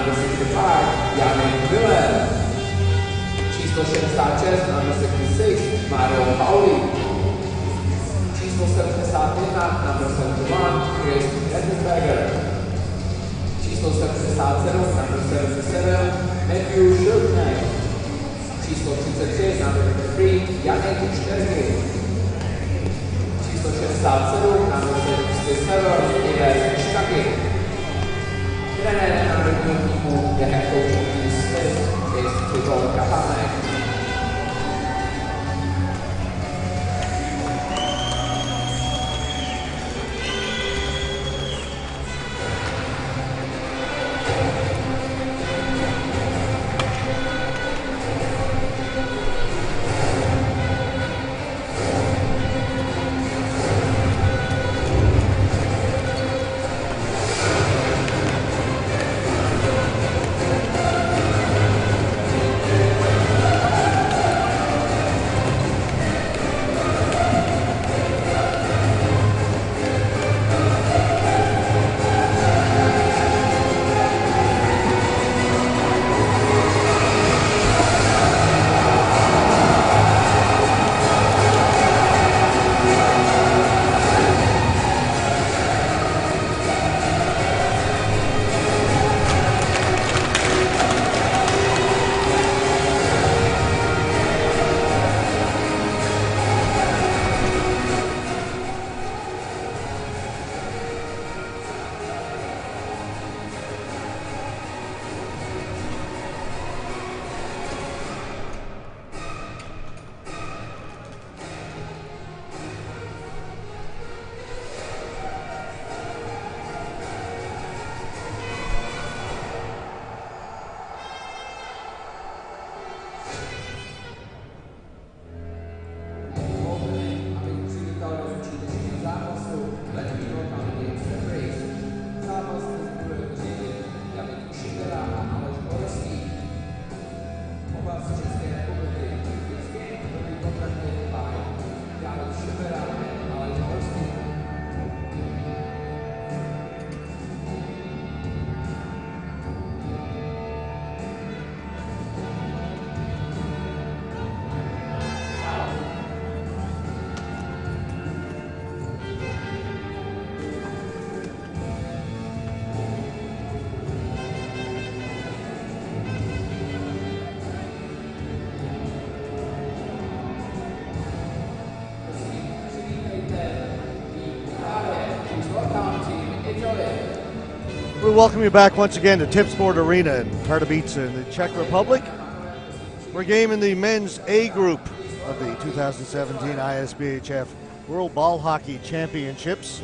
number 65, Janek Miller. Číslo 66, number 66, Mario Pauli. Číslo 71, number 71, Chris Etzberger. Číslo 77, number 77, Matthew Schultner. Číslo 33, number 3, Janek Šterky. Číslo 67, number 67, Ives Štaky. Trenér národního týmu je head coach Smith, je Tibor Kapanek. We welcome you back once again to Tipsport Arena in Pardubice in the Czech Republic. We're game in the men's A group of the 2017 ISBHF World Ball Hockey Championships.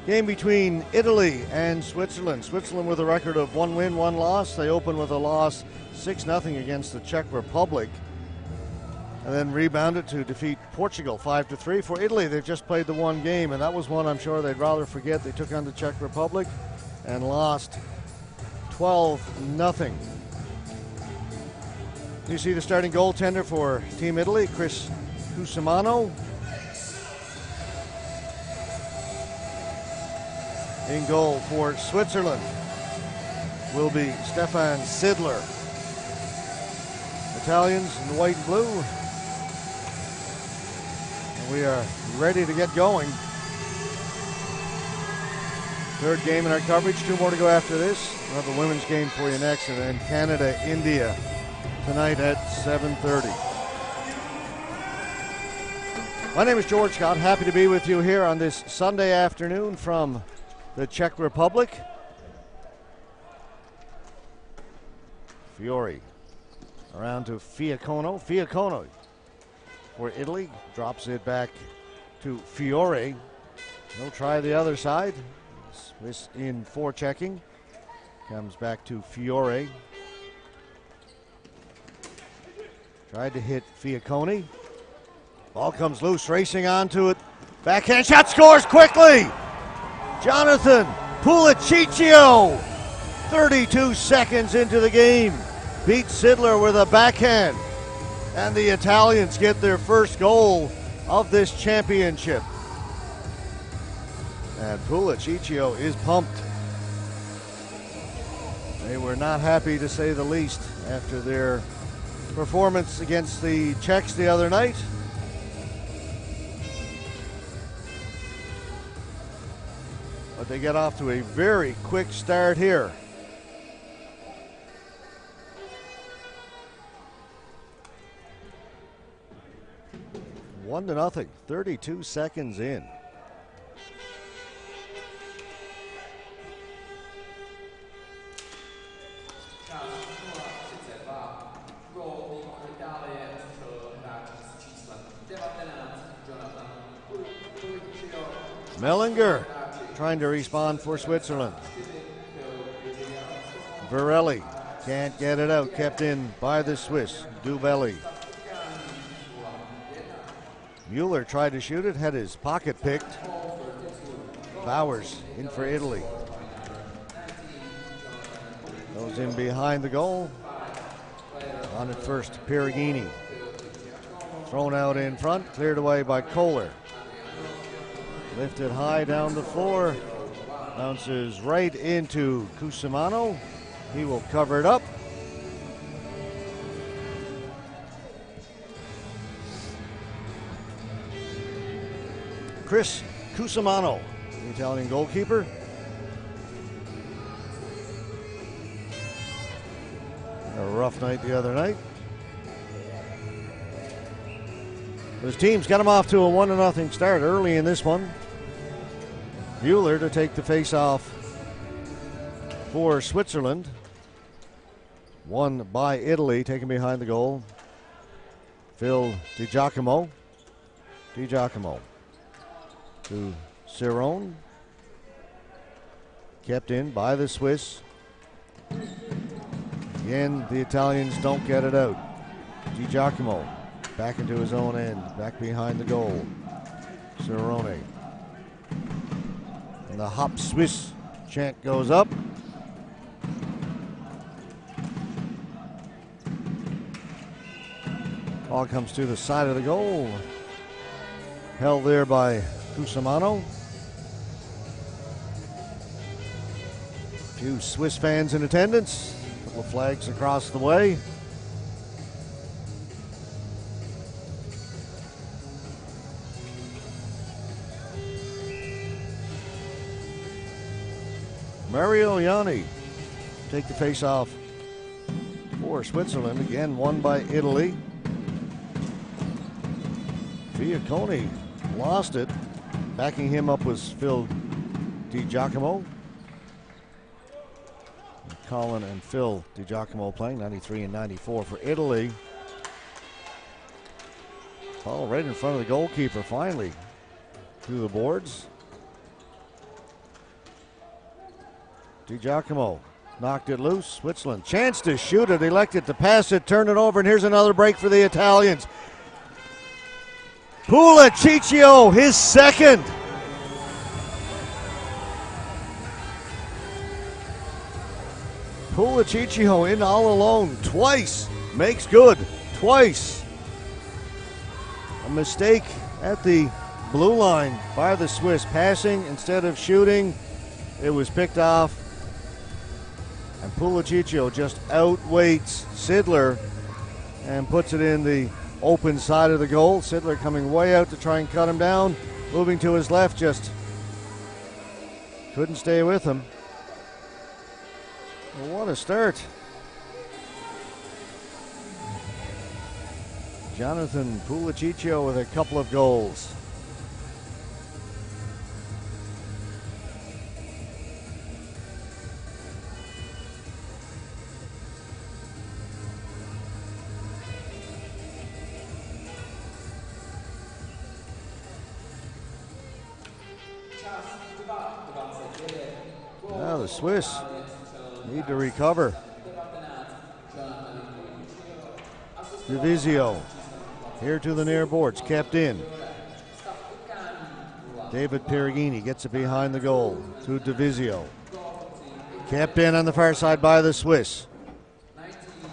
Game between Italy and Switzerland. Switzerland with a record of 1 win, 1 loss. They open with a loss 6-0 against the Czech Republic, and then rebounded to defeat Portugal 5-3. For Italy, they've just played the one game, and that was one I'm sure they'd rather forget. They took on the Czech Republic and lost 12-0. You see the starting goaltender for Team Italy, Chris Cusimano. In goal for Switzerland will be Stefan Sidler. Italians in white and blue. And we are ready to get going. Third game in our coverage, 2 more to go after this. We'll have the women's game for you next, and then Canada, India tonight at 7:30. My name is George Scott. Happy to be with you here on this Sunday afternoon from the Czech Republic. Fiore around to Fiacono. Fiacono for Italy drops it back to Fiore. He'll try the other side. Swiss in forechecking. Comes back to Fiore. Tried to hit Fiacconi. Ball comes loose, racing onto it. Backhand shot, scores quickly. Jonathan Puliciccio, 32 seconds into the game, beats Sidler with a backhand. And the Italians get their first goal of this championship. And Puliciccio is pumped. They were not happy, to say the least, after their performance against the Czechs the other night. But they get off to a very quick start here. One to nothing, 32 seconds in. Mellinger trying to respond for Switzerland. Varelli can't get it out, kept in by the Swiss, Dubelli. Mueller tried to shoot it, had his pocket picked. Bowers in for Italy. Goes in behind the goal. On it first, Perugini. Thrown out in front, cleared away by Kohler. Lifted high down the floor. Bounces right into Cusimano. He will cover it up. Chris Cusimano, the Italian goalkeeper. A rough night the other night. His team's got him off to a 1-0 start early in this one. Mueller to take the face-off for Switzerland. Won by Italy, taken behind the goal. Phil Di Giacomo. Di Giacomo to Cerrone. Kept in by the Swiss. Again, the Italians don't get it out. Di Giacomo back into his own end, back behind the goal. Cerrone. And the Hop Swiss chant goes up. Ball comes to the side of the goal. Held there by Cusimano. A few Swiss fans in attendance. A couple of flags across the way. Mario Ianni take the face-off for Switzerland. Again, won by Italy. Fiacconi lost it. Backing him up was Phil Di Giacomo. Colin and Phil Di Giacomo playing 93 and 94 for Italy. Ball right in front of the goalkeeper finally through the boards. Di Giacomo knocked it loose. Switzerland chance to shoot it, elected to pass it, turn it over, and here's another break for the Italians. Puliciccio, his second. Puliciccio in all alone twice. Makes good twice. A mistake at the blue line by the Swiss. Passing instead of shooting. It was picked off. And Puliciccio just outweights Sidler and puts it in the open side of the goal. Sidler coming way out to try and cut him down. Moving to his left, just couldn't stay with him. Well, what a start. Jonathan Puliciccio with a couple of goals. Now the Swiss need to recover. Divisio here to the near boards, kept in. David Perugini gets it behind the goal to Divisio. Kept in on the far side by the Swiss.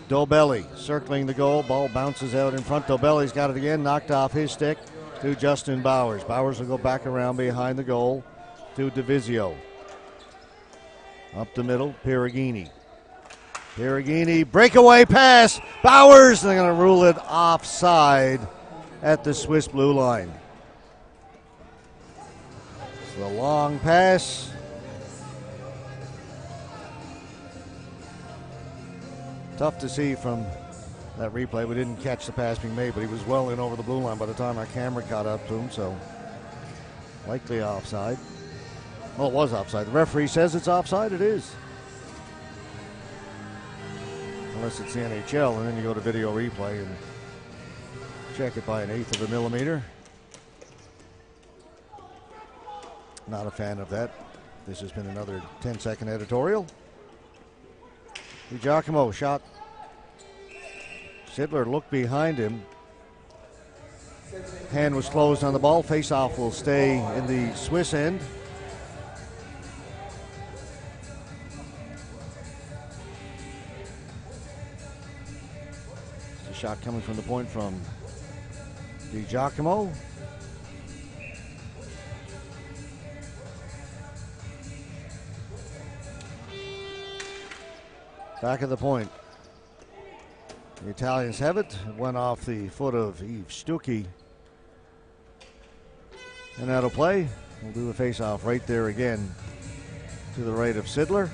Dobelli circling the goal. Ball bounces out in front. Dobelli's got it again. Knocked off his stick to Justin Bowers. Bowers will go back around behind the goal to Divisio. Up the middle, Perugini. Hiragini, breakaway pass. Bowers, they're going to rule it offside at the Swiss blue line. It's the long pass. Tough to see from that replay. We didn't catch the pass being made, but he was well in over the blue line by the time our camera caught up to him, so likely offside. Well, it was offside. The referee says it's offside. It is. Unless it's the NHL, and then you go to video replay and check it by 1/8 of a millimeter. Not a fan of that. This has been another 10-second editorial. Giacomo shot. Sidler looked behind him. Hand was closed on the ball. Face-off will stay in the Swiss end. It's a shot coming from the point from Di Giacomo. Back of the point. The Italians have it. It went off the foot of Yves Stuckey. And that'll play. We'll do a face-off right there again to the right of Sidler.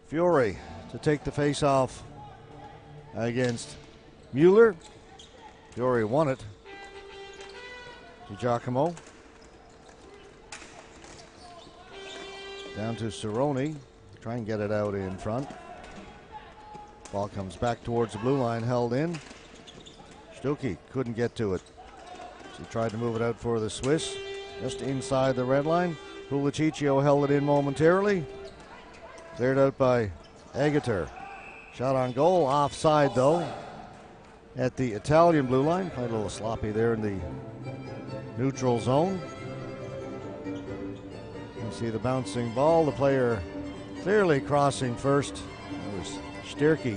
Fiore to take the face-off against Mueller. Fiore won it to Giacomo. Down to Cerrone. Try and get it out in front. Ball comes back towards the blue line, held in. Stuckey couldn't get to it. So he tried to move it out for the Swiss. Just inside the red line. Puliciccio held it in momentarily. Cleared out by Agutter. Shot on goal, offside though. At the Italian blue line. Played a little sloppy there in the neutral zone. You see the bouncing ball. The player clearly crossing first. It was Stierke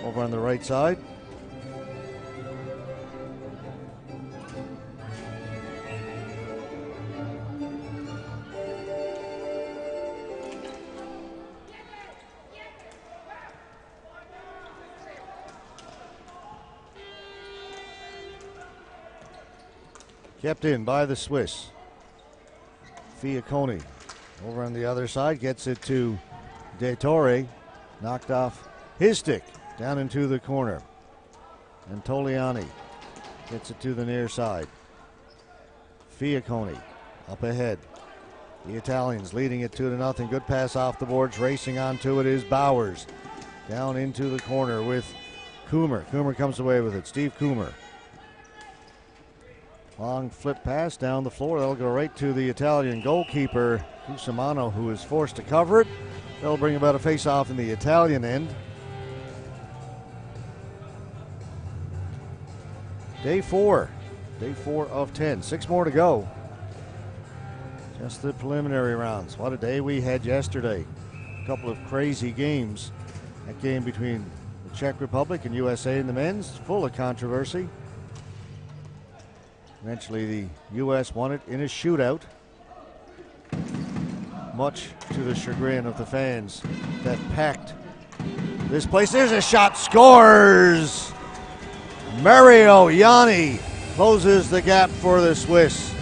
over on the right side. Kept in by the Swiss. Fiacconi over on the other side gets it to De Torre. Knocked off his stick down into the corner. And Toliani gets it to the near side. Fiacconi up ahead. The Italians leading it 2-0. Good pass off the boards. Racing onto it is Bowers. Down into the corner with Coomer. Coomer comes away with it. Steve Coomer. Long flip pass down the floor. That'll go right to the Italian goalkeeper, Cusimano, who is forced to cover it. That'll bring about a face-off in the Italian end. Day four of 10. 6 more to go. Just the preliminary rounds. What a day we had yesterday. A couple of crazy games. That game between the Czech Republic and USA in the men's, full of controversy. Eventually the U.S. won it in a shootout, much to the chagrin of the fans that packed this place. There's a shot, scores! Mario Yanni closes the gap for the Swiss.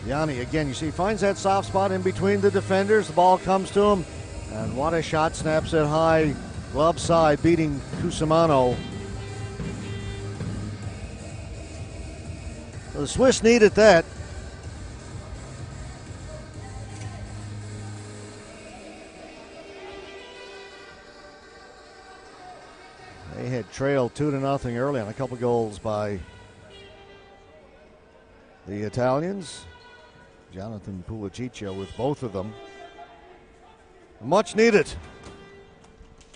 Yanni again, you see, finds that soft spot in between the defenders. The ball comes to him. And what a shot, snaps it high, glove side, beating Cusimano. So the Swiss needed that. They had trailed 2-0 early on a couple goals by the Italians. Jonathan Puliciccio with both of them. Much needed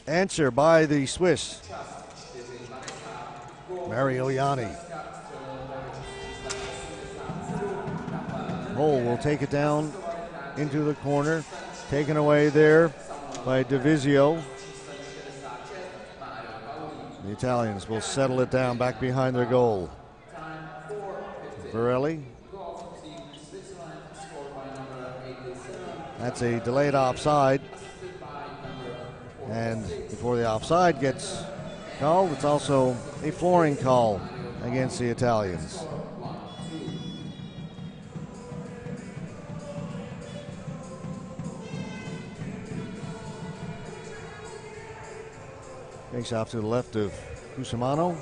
answer by the Swiss. Mario Yanni. Hole will take it down into the corner. Taken away there by Divisio. The Italians will settle it down back behind their goal. Varelli. That's a delayed offside. And before the offside gets called, it's also a flooring call against the Italians. Face off to the left of Cusimano.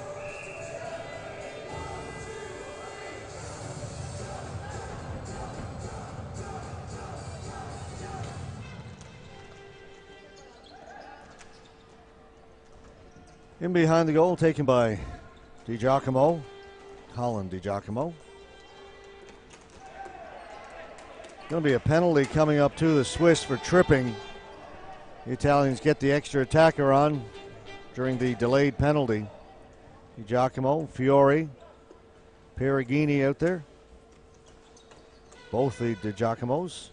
In behind the goal, taken by DiGiacomo, Colin DiGiacomo. Going to be a penalty coming up to the Swiss for tripping. The Italians get the extra attacker on during the delayed penalty. DiGiacomo, Fiore, Perugini out there. Both the DiGiacomos.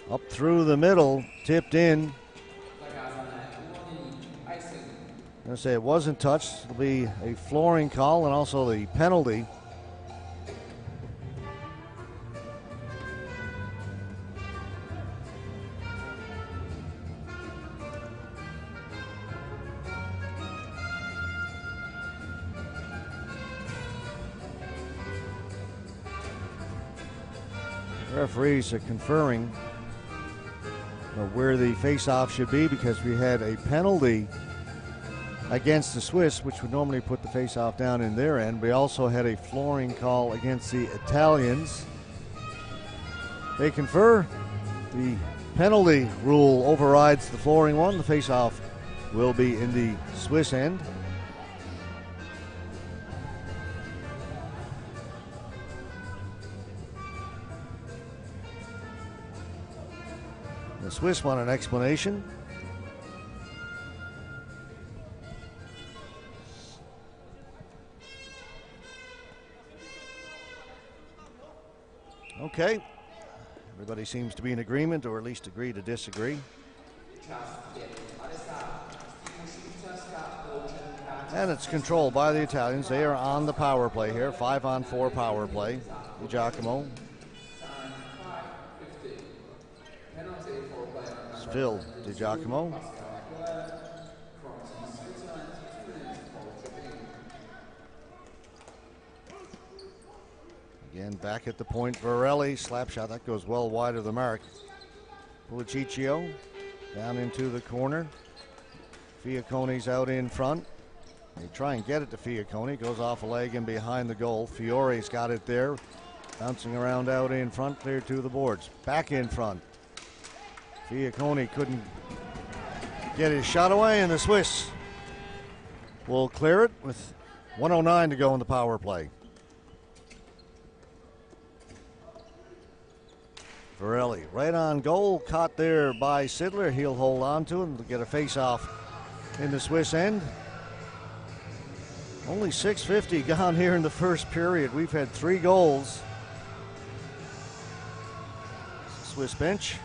Up through the middle, tipped in. I'm going to say it wasn't touched. It'll be a flooring call and also the penalty. Referees are conferring where the face-off should be because we had a penalty against the Swiss, which would normally put the face-off down in their end. We also had a flooring call against the Italians. They confer. The penalty rule overrides the flooring one. The face-off will be in the Swiss end. The Swiss want an explanation. Okay. Everybody seems to be in agreement, or at least agree to disagree. And it's controlled by the Italians. They are on the power play here. 5-on-4 power play. DiGiacomo. Phil DiGiacomo. Again, back at the point, Varelli, slap shot, that goes well wide of the mark. Puliciccio down into the corner. Fiaccone's out in front. They try and get it to Fiaccone, goes off a leg and behind the goal. Fiore's got it there, bouncing around out in front, clear to the boards. Back in front. Fiaccone couldn't get his shot away, and the Swiss will clear it with 1:09 to go in the power play. Varelli right on goal, caught there by Sidler. He'll hold on to it and get a face-off in the Swiss end. Only 6:50 gone here in the first period. We've had 3 goals. Swiss bench.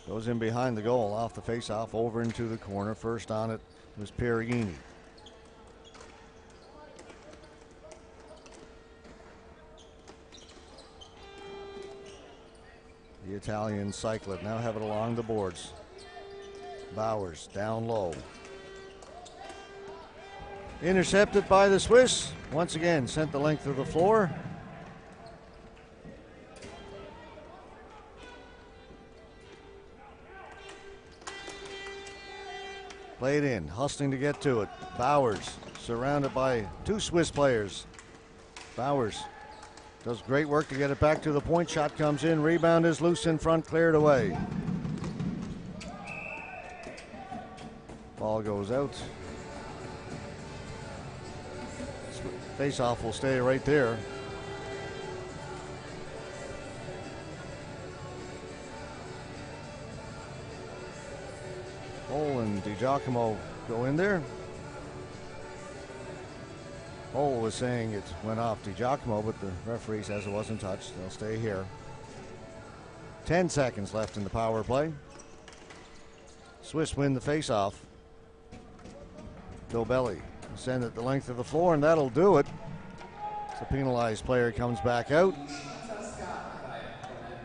Goes in behind the goal, off the face-off, over into the corner. First on it was Perugini. The Italians cycle it, now have it along the boards. Bowers down low. Intercepted by the Swiss. Once again, sent the length of the floor. Played in, hustling to get to it. Bowers surrounded by 2 Swiss players. Bowers does great work to get it back to the point. Shot comes in, rebound is loose in front, cleared away. Ball goes out. Face-off will stay right there. Hole and DiGiacomo go in there. Hole was saying it went off DiGiacomo, but the referee says it wasn't touched. They'll stay here. 10 seconds left in the power play. Swiss win the face-off. Dobelli send it the length of the floor, and that'll do it. The penalized player comes back out.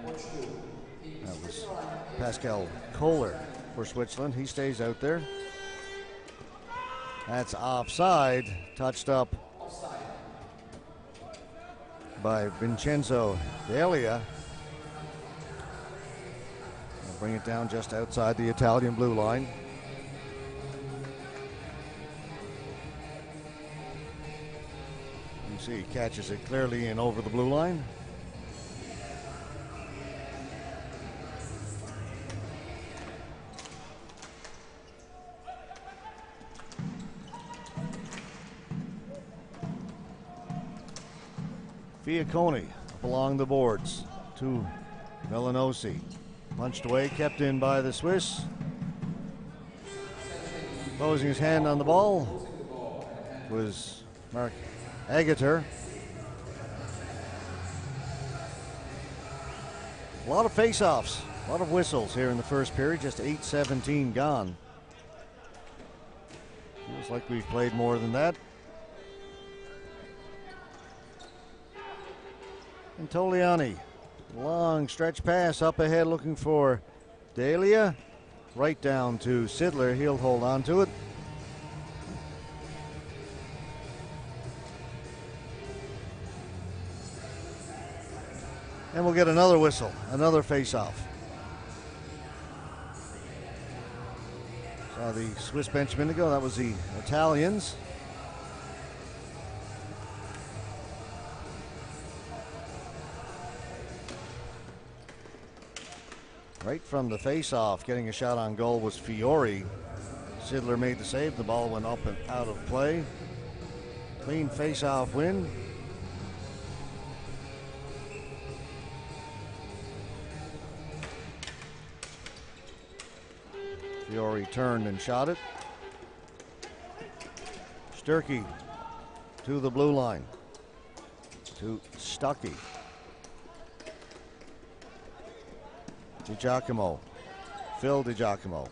That was Pascal Kohler for Switzerland. He stays out there. That's offside, touched up by Vincenzo D'Elia. They'll bring it down just outside the Italian blue line. You see, he catches it clearly in over the blue line. Fiacconi up along the boards to Milanosi. Punched away, kept in by the Swiss. Closing his hand on the ball was Mark Agater. A lot of face-offs, a lot of whistles here in the first period, just 8:17 gone. Feels like we've played more than that. And Toliani, long stretch pass up ahead looking for D'Elia. Right down to Sidler, he'll hold on to it. And we'll get another whistle, another face-off. Saw the Swiss bench a minute ago, that was the Italians. Right from the face-off, getting a shot on goal was Fiore. Sidler made the save, the ball went up and out of play. Clean face-off win. Fiore turned and shot it. Sturkey to the blue line. To Stuckey. DiGiacomo. Phil DiGiacomo.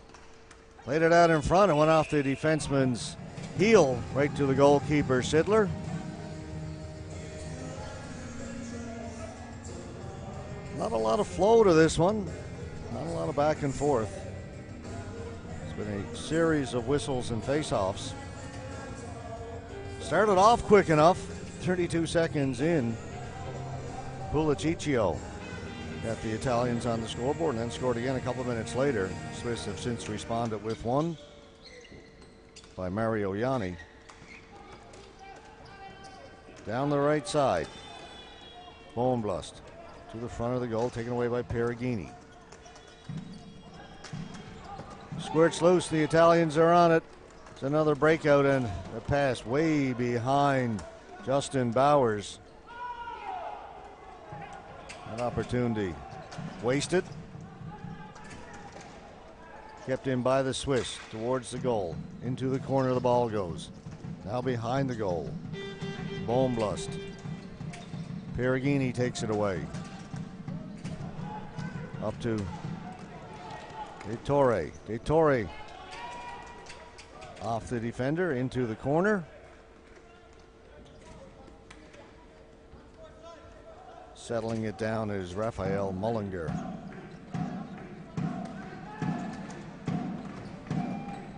Played it out in front and went off the defenseman's heel right to the goalkeeper, Sidler. Not a lot of flow to this one. Not a lot of back and forth. It's been a series of whistles and face-offs. Started off quick enough. 32 seconds in. Puliciccio got the Italians on the scoreboard and then scored again a couple of minutes later. Swiss have since responded with one by Mario Yanni. Down the right side. Bohnblust to the front of the goal, taken away by Perugini. Squirts loose, the Italians are on it. It's another breakout and a pass way behind Justin Bowers. An opportunity wasted. Kept in by the Swiss towards the goal. Into the corner the ball goes. Now behind the goal. Bohnblust. Perugini takes it away. Up to De Torre. De Torre off the defender into the corner. Settling it down is Raphael Mullinger.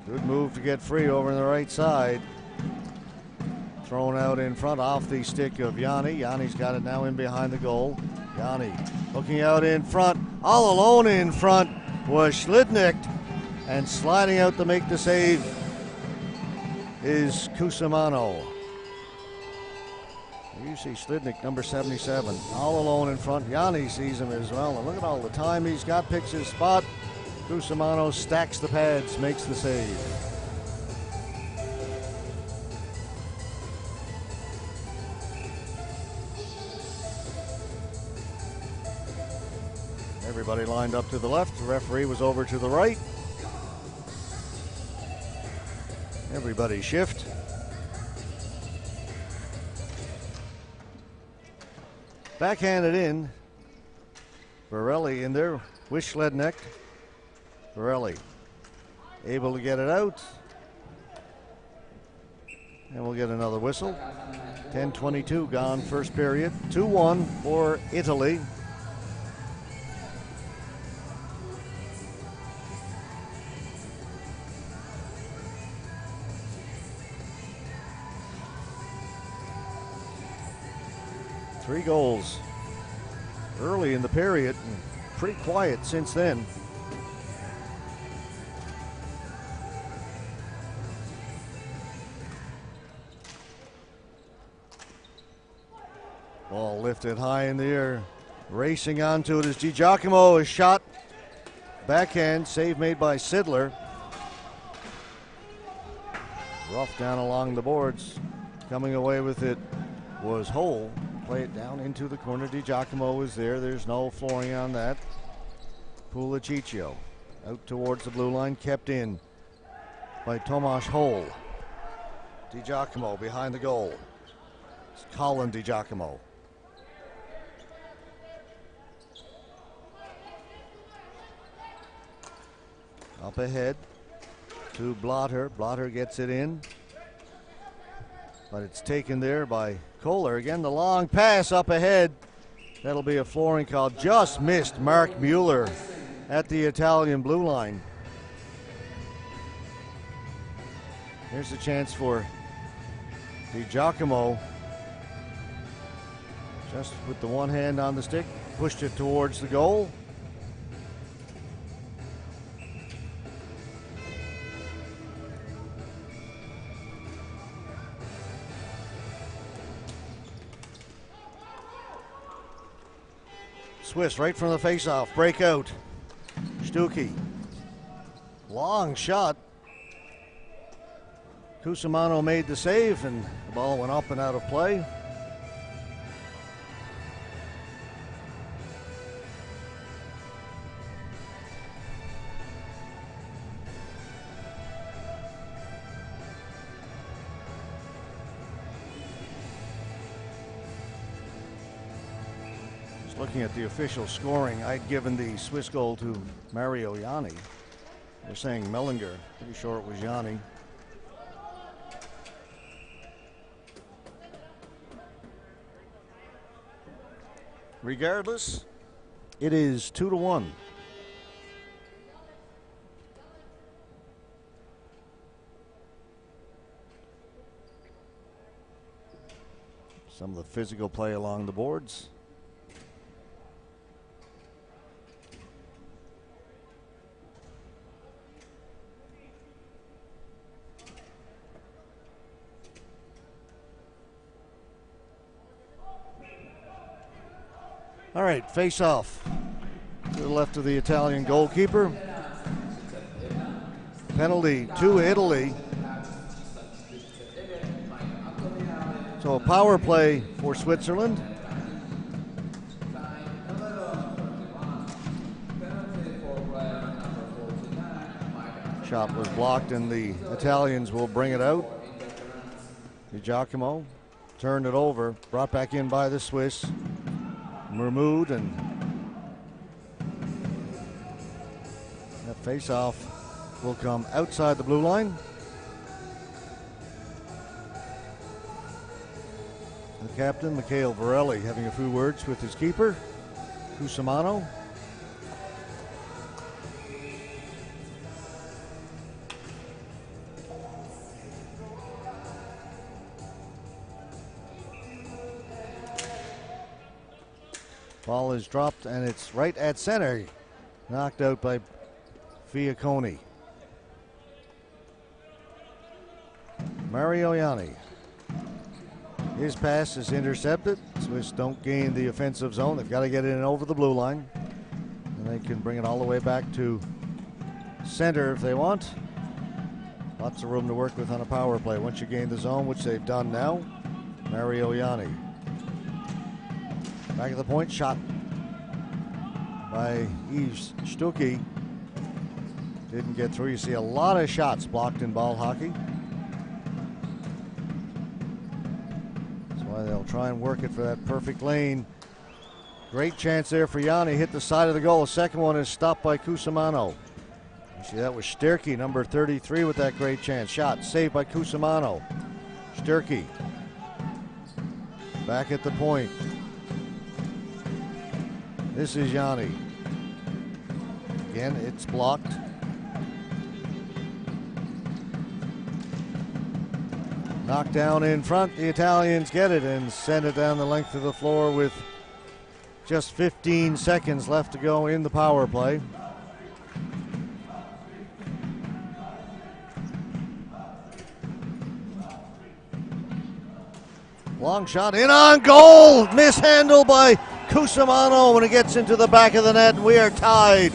Good move to get free over on the right side. Thrown out in front off the stick of Yanni. Yanni's got it now in behind the goal. Yanni looking out in front. All alone in front was Schlidnick. And sliding out to make the save is Cusimano. You see Schlidnick, number 77, all alone in front. Yanni sees him as well. And look at all the time he's got, picks his spot. Cusimano stacks the pads, makes the save. Everybody lined up to the left. The referee was over to the right. Everybody shift. Backhanded in. Borelli in there. Wischledneck. Borelli able to get it out. And we'll get another whistle. 10:22 gone first period. 2-1 for Italy. Three goals early in the period. Pretty quiet since then. Ball lifted high in the air. Racing onto it as DiGiacomo is shot. Backhand save made by Sidler. Rough down along the boards. Coming away with it was Hole. Play it down into the corner. DiGiacomo is there. There's no flooring on that. Puliciccio out towards the blue line. Kept in by Tomasz Hole. DiGiacomo behind the goal. It's Colin DiGiacomo. Up ahead to Blatter. Blatter gets it in. But it's taken there by Kohler. Again, the long pass up ahead. That'll be a flooring call. Just missed Mark Mueller at the Italian blue line. Here's a chance for DiGiacomo. Just with the one hand on the stick, pushed it towards the goal. Swiss right from the face-off. Breakout. Stuckey. Long shot. Cusimano made the save, and the ball went up and out of play. Looking at the official scoring, I'd given the Swiss goal to Mario Yanni. They're saying Mellinger. Pretty sure it was Yanni. Regardless, it is 2-1. Some of the physical play along the boards. All right, face off to the left of the Italian goalkeeper. Penalty to Italy. So a power play for Switzerland. Shot was blocked and the Italians will bring it out. DiGiacomo turned it over, brought back in by the Swiss. Mermoud, and that face-off will come outside the blue line. The captain, Mikhail Borelli, having a few words with his keeper, Cusimano. Ball is dropped and it's right at center. Knocked out by Fiacconi. Mario Yanni. His pass is intercepted. Swiss don't gain the offensive zone. They've got to get it in over the blue line. And they can bring it all the way back to center if they want. Lots of room to work with on a power play. Once you gain the zone, which they've done now, Mario Yanni. Back at the point, shot by Yves Stuckey. Didn't get through. You see a lot of shots blocked in ball hockey. They'll try and work it for that perfect lane. Great chance there for Yanni. Hit the side of the goal. The second one is stopped by Cusimano. You see, that was Sterke, number 33, with that great chance. Shot saved by Cusimano. Sterke back at the point. This is Yanni. Again, it's blocked. Knocked down in front. The Italians get it and send it down the length of the floor with just 15 seconds left to go in the power play. Long shot in on goal. Mishandled by Cusimano when it gets into the back of the net. We are tied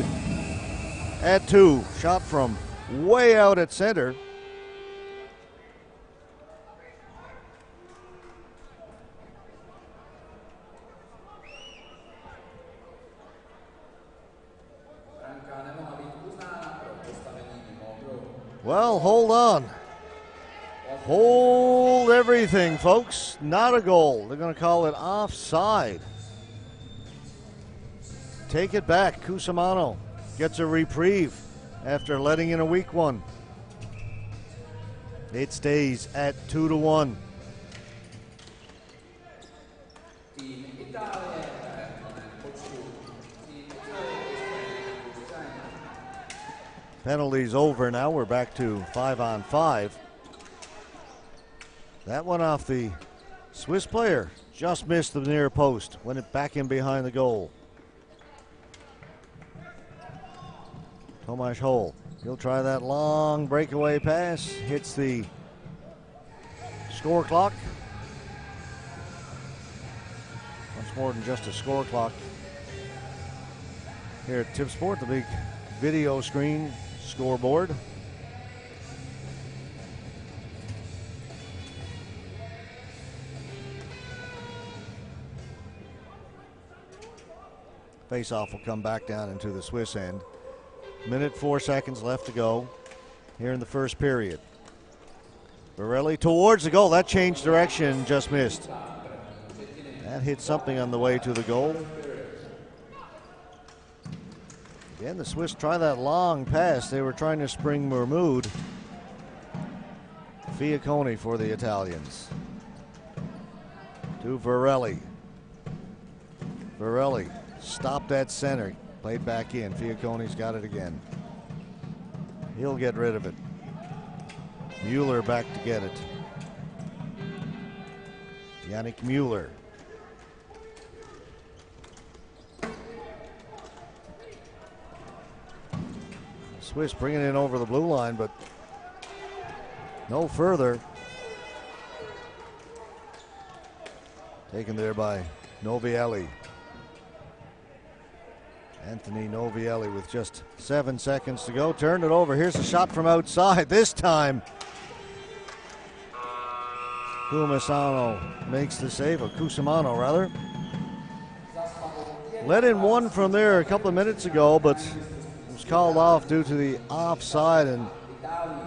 at 2. Shot from way out at center. Well, hold on. Hold everything, folks. Not a goal. They're going to call it offside. Take it back. Cusimano gets a reprieve after letting in a weak one. It stays at 2-1. Penalties over now. We're back to 5-on-5. That one off the Swiss player. Just missed the near post. Went it back in behind the goal. Tomasz Hole. He'll try that long breakaway pass. Hits the score clock. Much more than just a score clock. Here at Tip Sport, the big video screen scoreboard. Face-off will come back down into the Swiss end. Minute 4 seconds left to go here in the first period. Borelli towards the goal. That changed direction, just missed. That hit something on the way to the goal. Again, the Swiss try that long pass. They were trying to spring Mermoud. Fiacconi for the Italians. To Borelli. Borelli stopped at center. Played back in. Fiacconi's got it again. He'll get rid of it. Mueller back to get it. Yannick Mueller. Swiss bringing it in over the blue line, but no further. Taken there by Novielli. Anthony Novielli with just 7 seconds to go. Turned it over. Here's a shot from outside. This time, Cusimano makes the save, or Cusimano rather. Let in one from there a couple of minutes ago, but was called off due to the offside, and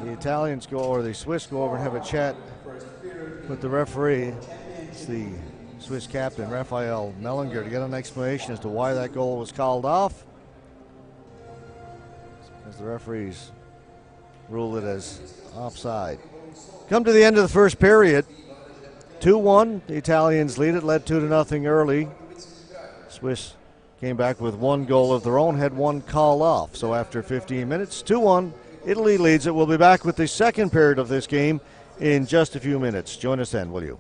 the Italians go, or the Swiss go over and have a chat with the referee. It's the Swiss captain, Raphael Mellinger, to get an explanation as to why that goal was called off, as the referees ruled it as offside. Come to the end of the first period. 2-1, the Italians lead it, led 2-0 early. Swiss came back with one goal of their own, had one call off. So after 15 minutes, 2-1, Italy leads it. We'll be back with the second period of this game in just a few minutes. Join us then, will you?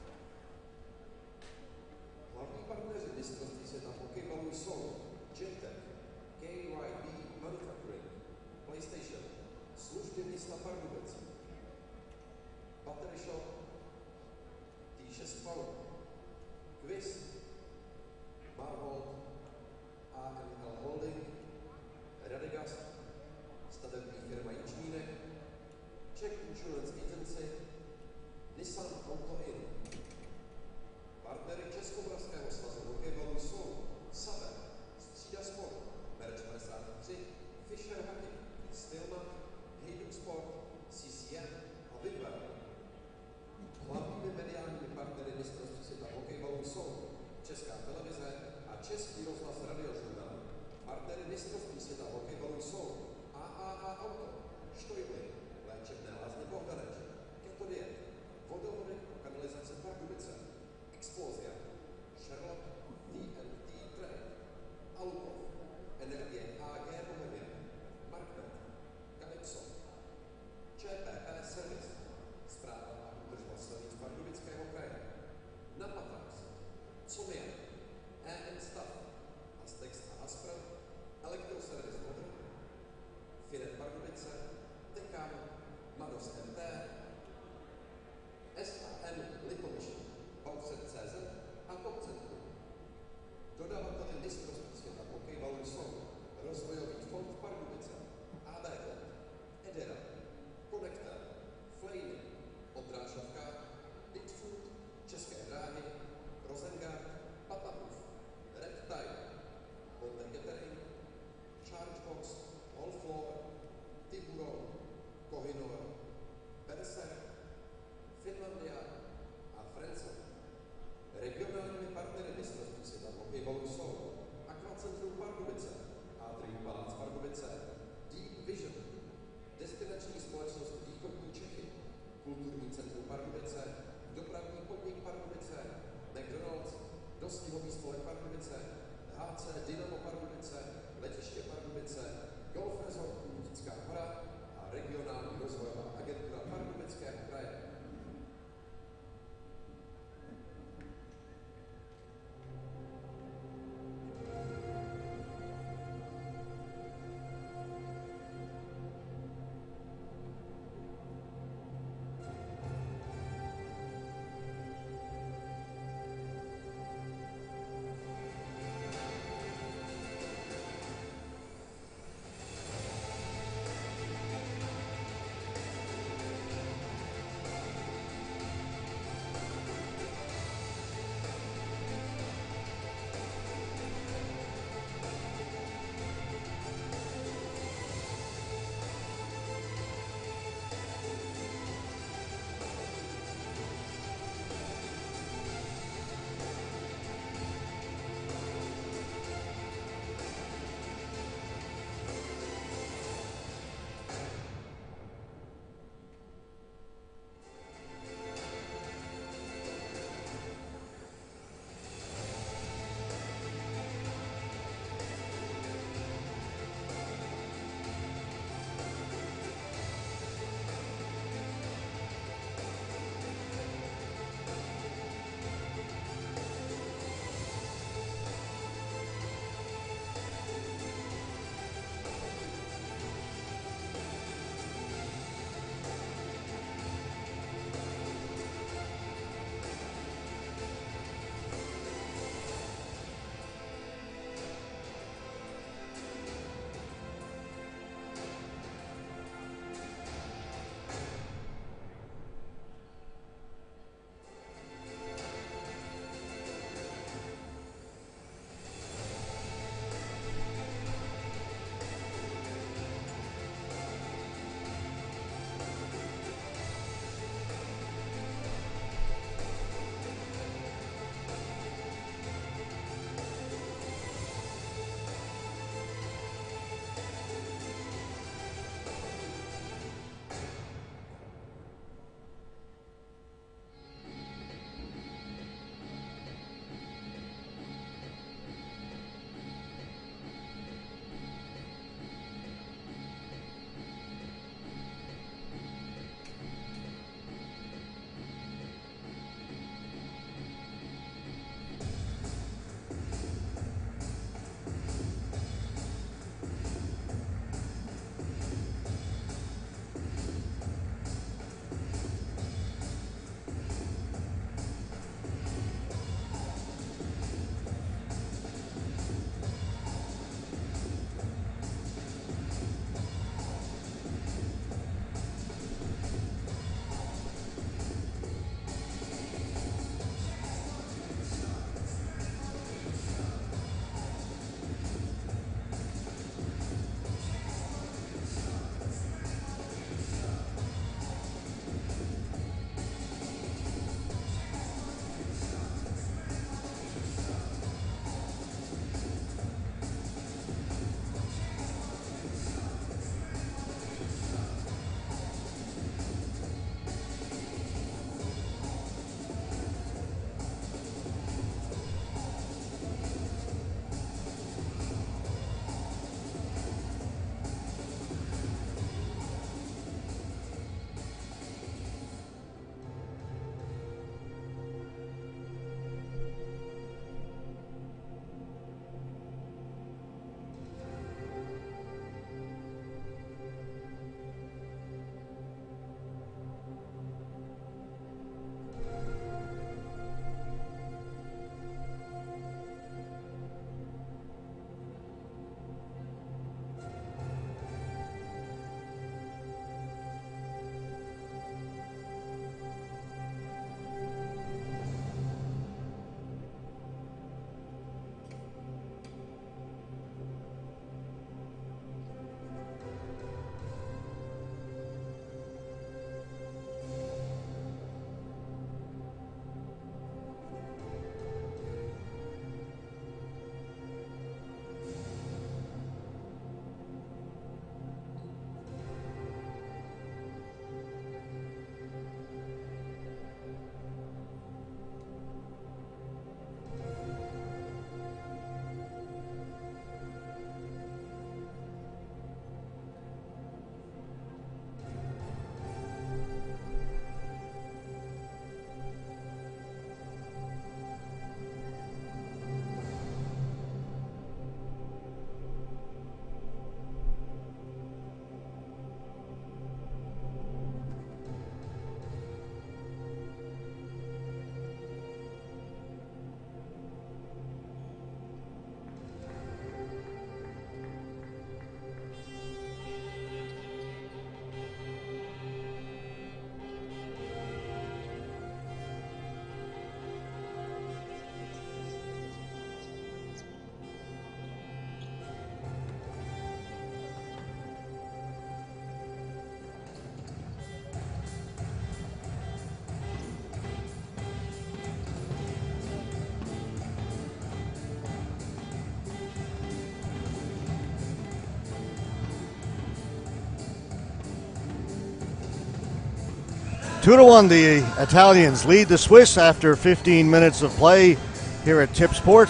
2-1, the Italians lead the Swiss after 15 minutes of play here at Tip Sport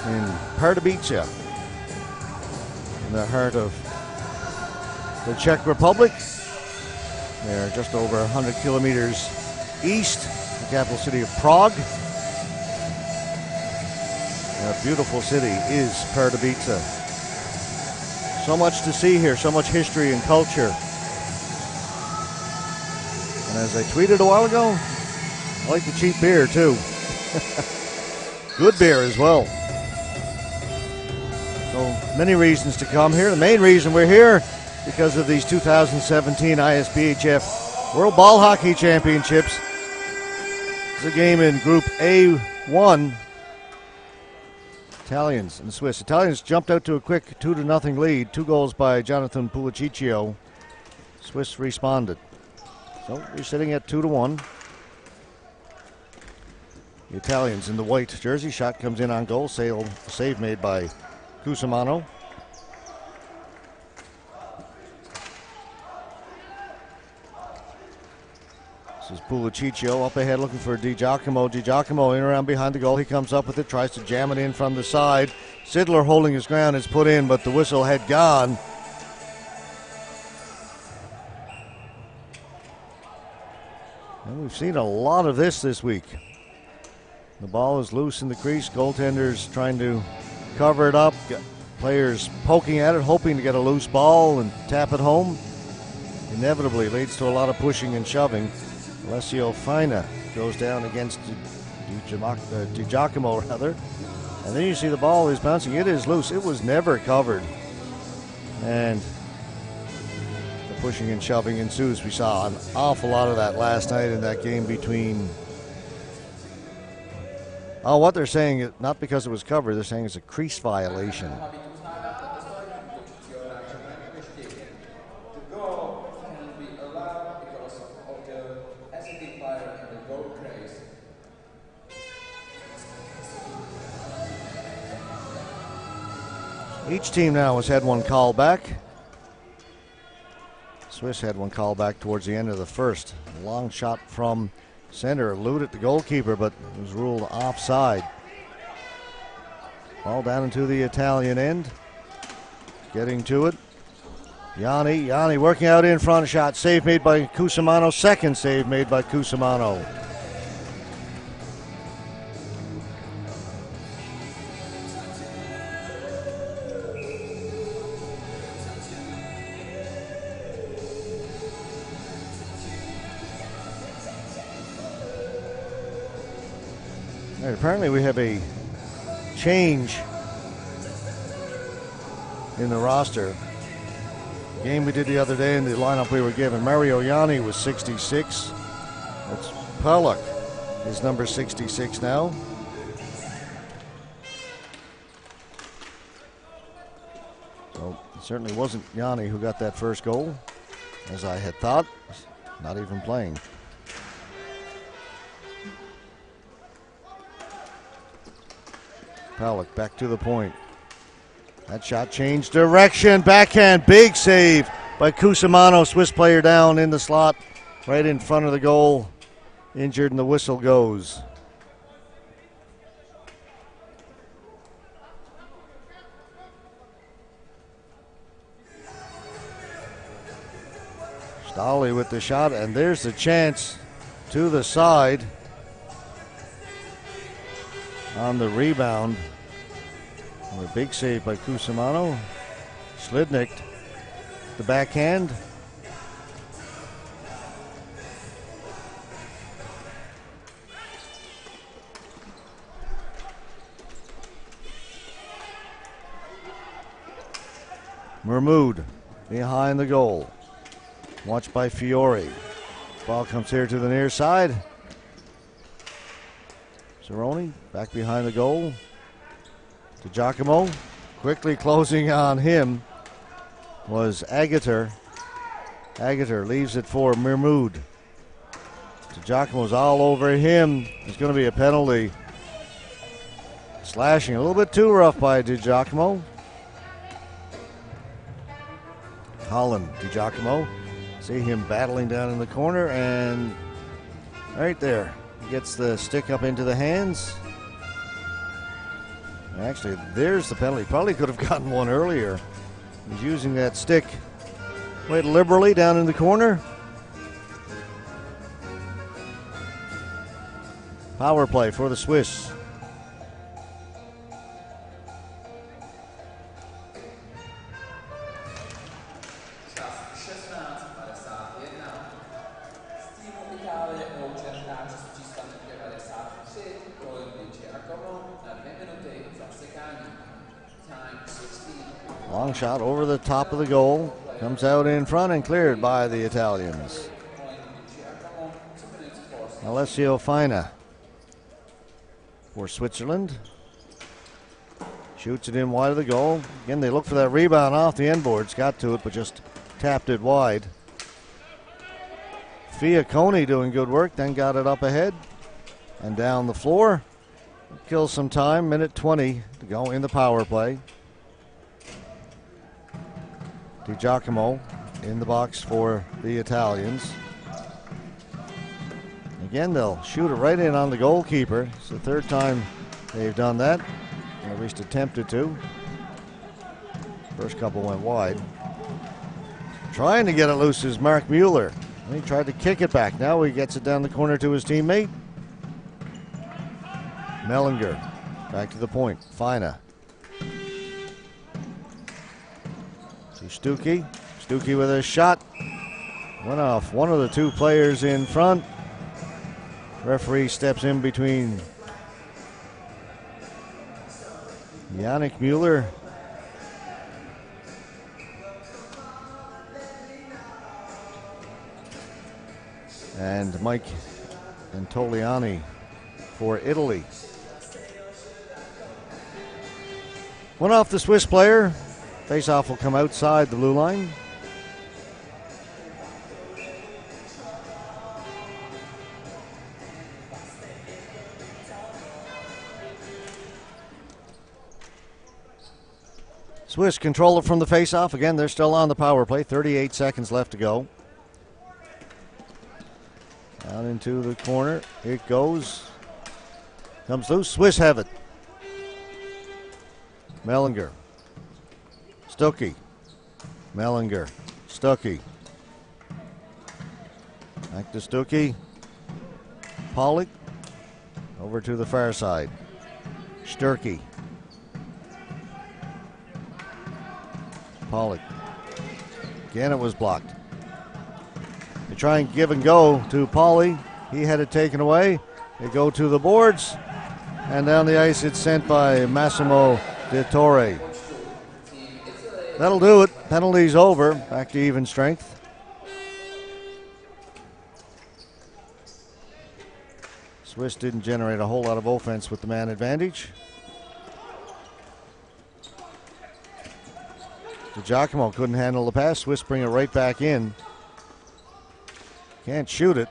in Pardubice, in the heart of the Czech Republic. They're just over 100 kilometers east, the capital city of Prague. A beautiful city is Pardubice. So much to see here, so much history and culture. And as I tweeted a while ago, I like the cheap beer too. Good beer as well. So many reasons to come here. The main reason we're here because of these 2017 ISBHF World Ball Hockey Championships. It's a game in Group A1. Italians and Swiss. Italians jumped out to a quick 2-0 lead. 2 goals by Jonathan Pulliciccio. Swiss responded. So we're sitting at 2-1. The Italians in the white jersey. Shot comes in on goal. Save made by Cusimano. This is Pulliciccio up ahead looking for DiGiacomo. DiGiacomo in around behind the goal. He comes up with it, tries to jam it in from the side. Sidler holding his ground. It's put in, but the whistle had gone. And we've seen a lot of this week. The ball is loose in the crease. Goaltenders trying to cover it up. Players poking at it, hoping to get a loose ball and tap it home. Inevitably leads to a lot of pushing and shoving. Alessio Fina goes down against DiGiacomo, rather. And then you see the ball is bouncing. It is loose. It was never covered. And the pushing and shoving ensues. We saw an awful lot of that last night in that game between... Oh, what they're saying is not because it was covered. They're saying it's a crease violation. Each team now has had one call back. Swiss had one call back towards the end of the first. A long shot from center, eluded the goalkeeper, but was ruled offside. Ball down into the Italian end. Getting to it. Yanni working out in front. Shot save made by Cusimano. Second save made by Cusimano. Right, apparently we have a change in the roster. Game we did the other day in the lineup we were given. Mario Yanni was 66. That's Pollock is number 66 now. So it certainly wasn't Yanni who got that first goal, as I had thought. Not even playing. Pollock back to the point. That shot changed direction. Backhand, big save by Cusimano. Swiss player down in the slot, right in front of the goal. Injured, and the whistle goes. Stolly with the shot, and there's the chance to the side. On the rebound. A big save by Cusimano. Slidnik, the backhand. Mermoud behind the goal. Watched by Fiore. Ball comes here to the near side. Cerrone back behind the goal. DiGiacomo quickly closing on him was Agater. Agater leaves it for Mermoud. DiGiacomo's all over him. There's going to be a penalty. Slashing a little bit too rough by DiGiacomo. Holland, DiGiacomo. See him battling down in the corner, and right there, he gets the stick up into the hands. Actually, there's the penalty. Probably could have gotten one earlier. He's using that stick quite liberally down in the corner. Power play for the Swiss. Long shot over the top of the goal. Comes out in front and cleared by the Italians. Alessio Fina for Switzerland. Shoots it in wide of the goal. Again, they look for that rebound off the end boards. Got to it, but just tapped it wide. Fiacconi doing good work, then got it up ahead and down the floor. Kills some time, minute 20 to go in the power play. Di Giacomo in the box for the Italians. Again, they'll shoot it right in on the goalkeeper. It's the third time they've done that, or at least attempted to. First couple went wide. Trying to get it loose is Mark Mueller. He tried to kick it back. Now he gets it down the corner to his teammate. Mellinger back to the point. Fina. To Stuckey. Stuckey with a shot. Went off one of the two players in front. Referee steps in between Yannick Mueller and Mike Antoliani for Italy. One off the Swiss player. Face-off will come outside the blue line. Swiss control it from the face-off. Again, they're still on the power play. 38 seconds left to go. Down into the corner. It goes. Comes loose. Swiss have it. Mellinger. Stuckey. Mellinger. Stuckey. Back to Stuckey. Pollock. Over to the far side. Sturkey. Pollock. Again, it was blocked. They try and give and go to Pauly. He had it taken away. They go to the boards. And down the ice, it's sent by Massimo De Torre. That'll do it. Penalty's over. Back to even strength. Swiss didn't generate a whole lot of offense with the man advantage. Di Giacomo couldn't handle the pass. Swiss bring it right back in. Can't shoot it.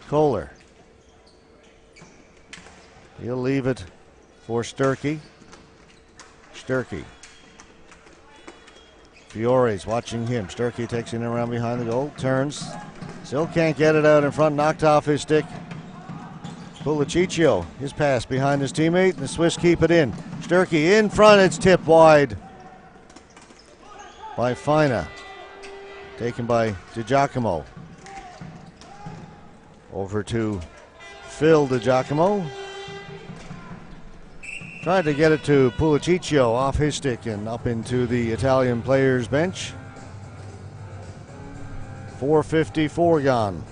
Kohler. He'll leave it for Sturkey. Sturkey. Fiore's watching him. Sturkey takes it around behind the goal. Turns. Still can't get it out in front. Knocked off his stick. Puliciccio. His pass behind his teammate. And the Swiss keep it in. Sturkey in front. It's tipped wide by Fina. Taken by Di Giacomo. Over to Phil Di Giacomo. Tried to get it to Puliciccio off his stick and up into the Italian players' bench. 4:54 gone.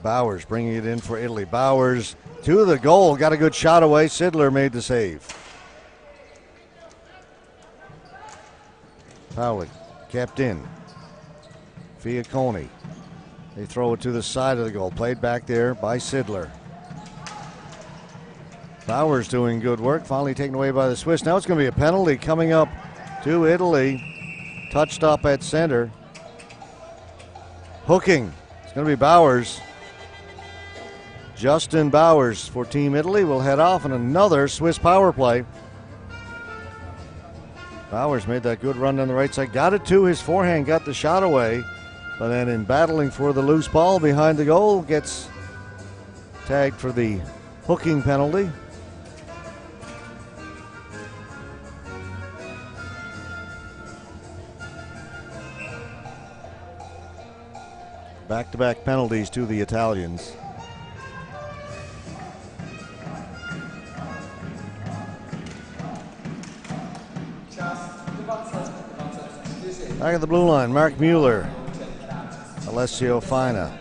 Bowers bringing it in for Italy. Bowers to the goal. Got a good shot away. Sidler made the save. Powlick kept in. Fiacconi. They throw it to the side of the goal. Played back there by Sidler. Bowers doing good work, finally taken away by the Swiss. Now it's going to be a penalty coming up to Italy. Touched up at center. Hooking. It's going to be Bowers. Justin Bowers for Team Italy will head off in another Swiss power play. Bowers made that good run down the right side. Got it to his forehand, got the shot away. But then in battling for the loose ball behind the goal, gets tagged for the hooking penalty. Back-to-back penalties to the Italians. Back at the blue line, Mark Mueller, Alessio Fina.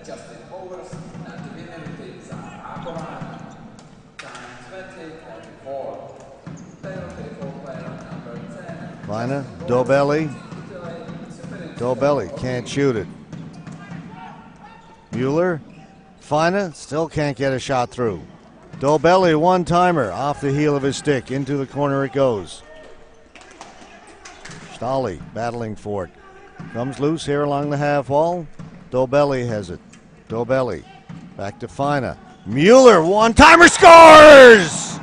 Fina, Dobelli. Dobelli can't shoot it. Mueller, Fina still can't get a shot through. Dobelli, one-timer, off the heel of his stick, into the corner it goes. Stolly battling for it. Comes loose here along the half wall. Dobelli has it. Dobelli back to Fina. Mueller, one-timer, scores!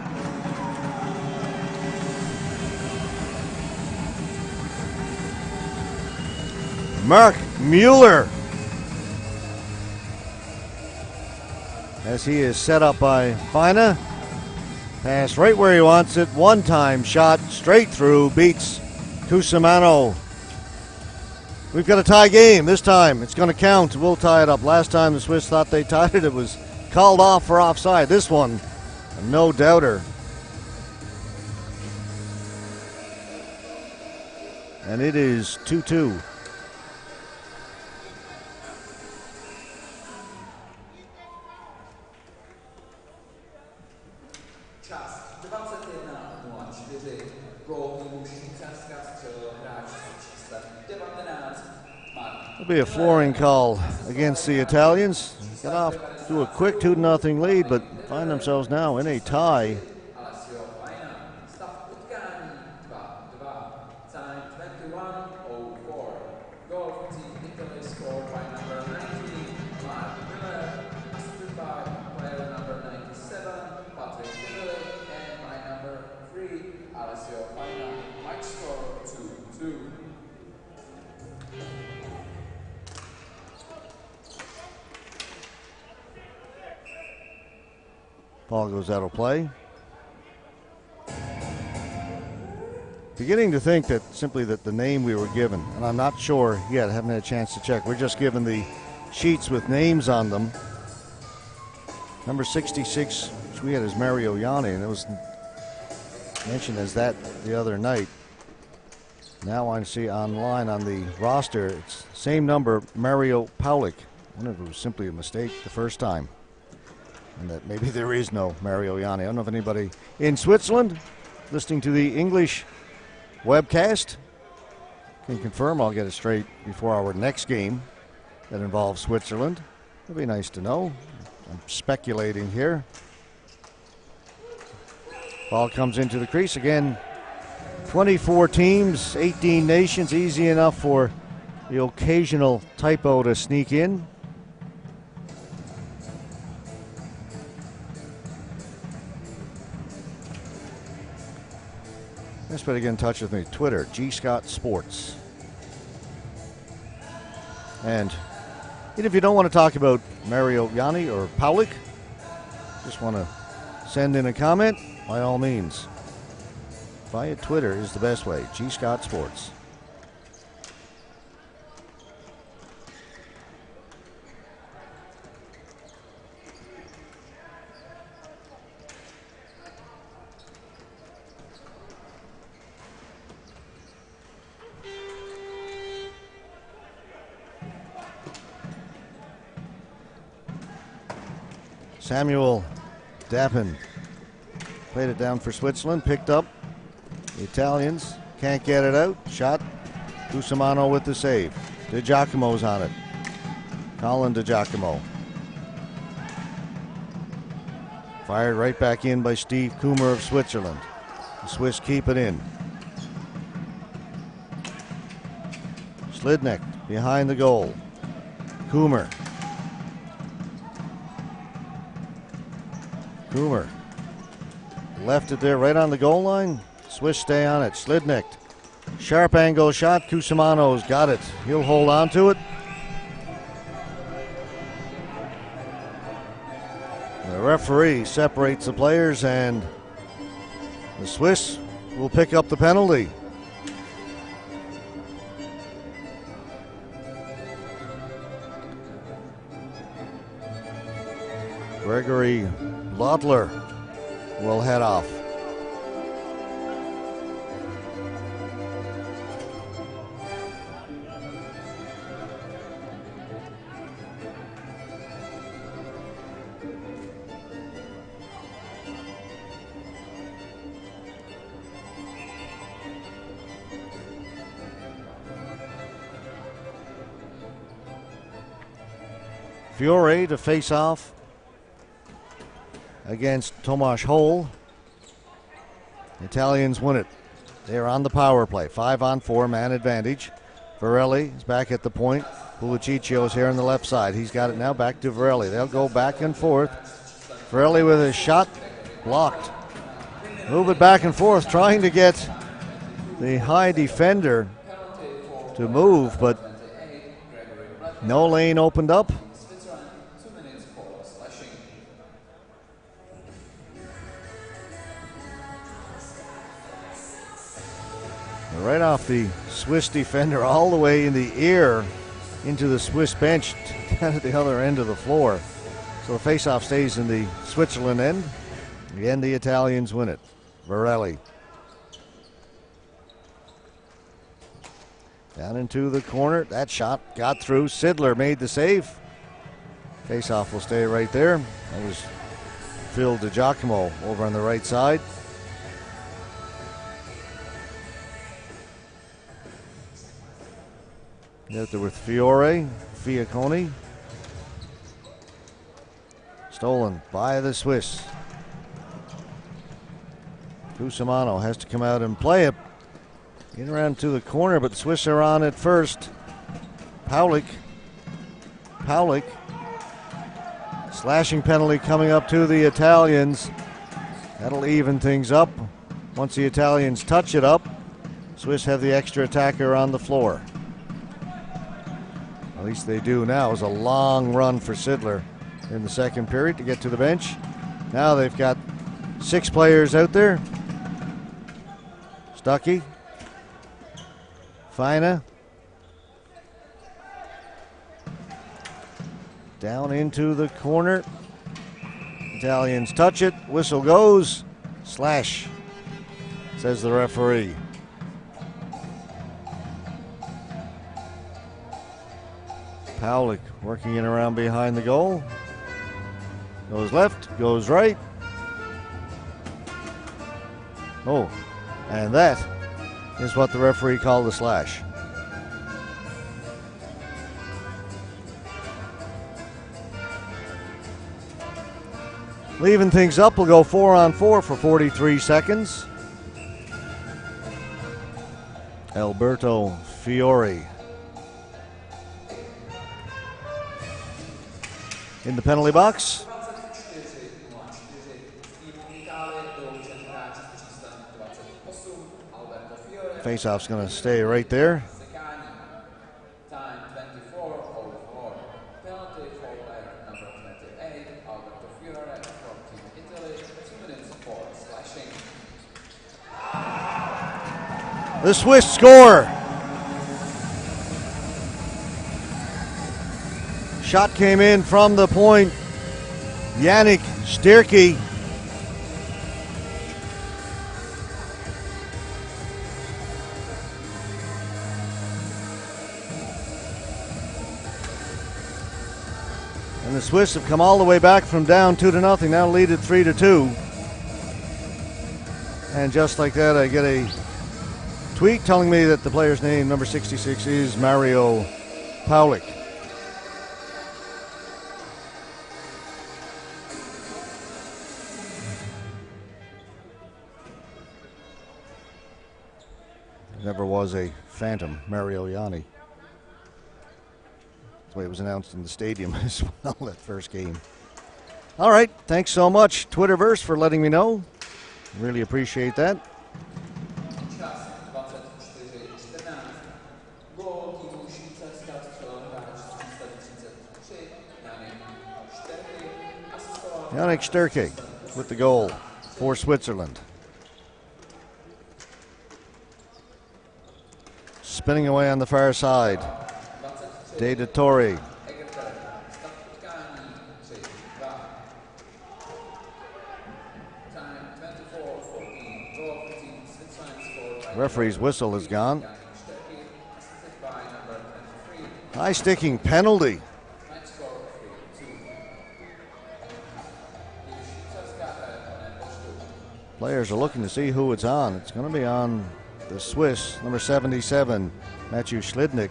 Mark Mueller, as he is set up by Fina. Pass right where he wants it. One-time shot straight through. Beats Cusimano. We've got a tie game. This time it's going to count. We'll tie it up. Last time the Swiss thought they tied it. It was called off for offside. This one, no doubter. And it is 2-2. It'll be a flooring call against the Italians. Got off to a quick 2-0 lead, but find themselves now in a tie. Ball goes out of play. Beginning to think that simply that the name we were given, and I'm not sure yet, I haven't had a chance to check. We're just given the sheets with names on them. Number 66, which we had as Mario Yanni, and it was mentioned as that the other night. Now I see online on the roster, it's same number, Mario Paulik. I wonder if it was simply a mistake the first time, and that maybe there is no Mario Yanni. I don't know if anybody in Switzerland listening to the English webcast can confirm. I'll get it straight before our next game that involves Switzerland. It'd be nice to know. I'm speculating here. Ball comes into the crease again. 24 teams, 18 nations. Easy enough for the occasional typo to sneak in. Best way to get in touch with me, Twitter, G Scott Sports. And if you don't want to talk about Mario Yanni or Paulik, just want to send in a comment, by all means. Via Twitter is the best way, G Scott Sports. Samuel Dappin played it down for Switzerland, picked up. The Italians can't get it out. Shot. Cusimano with the save. Di Giacomo's on it. Colin Di Giacomo. Fired right back in by Steve Kummer of Switzerland. The Swiss keep it in. Slidneck behind the goal. Kummer. Kummer left it there right on the goal line. Swiss stay on it. Slidneck. Sharp angle shot. Cusimano's got it. He'll hold on to it. The referee separates the players, and the Swiss will pick up the penalty. Gregory Lottler will head off. Fiore to face off against Tomasz Hol. The Italians win it. They're on the power play. 5-on-4, man advantage. Varelli is back at the point. Puliciccio's here on the left side. He's got it now back to Varelli. They'll go back and forth. Varelli with his shot blocked. Move it back and forth, trying to get the high defender to move, but no lane opened up. Right off the Swiss defender all the way in the ear into the Swiss bench down at the other end of the floor. So the faceoff stays in the Switzerland end. Again, the Italians win it. Varelli. Down into the corner. That shot got through. Sidler made the save. Faceoff will stay right there. That was Phil DiGiacomo over on the right side. Out there with Fiore, Fiacconi. Stolen by the Swiss. Cusimano has to come out and play it. Get around to the corner, but the Swiss are on it first. Paulik. Slashing penalty coming up to the Italians. That'll even things up. Once the Italians touch it up, Swiss have the extra attacker on the floor. At least they do now. It was a long run for Sidler in the second period to get to the bench. Now they've got 6 players out there. Stuckey. Fina. Down into the corner. Italians touch it. Whistle goes. Slash, says the referee. Paulik working in around behind the goal. Goes left, goes right. Oh, and that is what the referee called a slash. Leaving things up, we'll go 4-on-4 for 43 seconds. Alberto Fiore in the penalty box. Faceoff's going to stay right there. The Swiss score. Shot came in from the point. Yannick Stierke. And the Swiss have come all the way back from down 2-0. Now lead it 3-2. And just like that, I get a tweet telling me that the player's name, number 66, is Mario Paulik. never was a phantom, Mario Yanni. That's the way it was announced in the stadium as well, that first game. All right, thanks so much, Twitterverse, for letting me know. Really appreciate that. Yannick Sterke with the goal for Switzerland. Spinning away on the far side, De De Torre. Referee's whistle is gone. High sticking penalty. Players are looking to see who it's on. It's going to be on the Swiss, number 77, Matthew Schlidnick.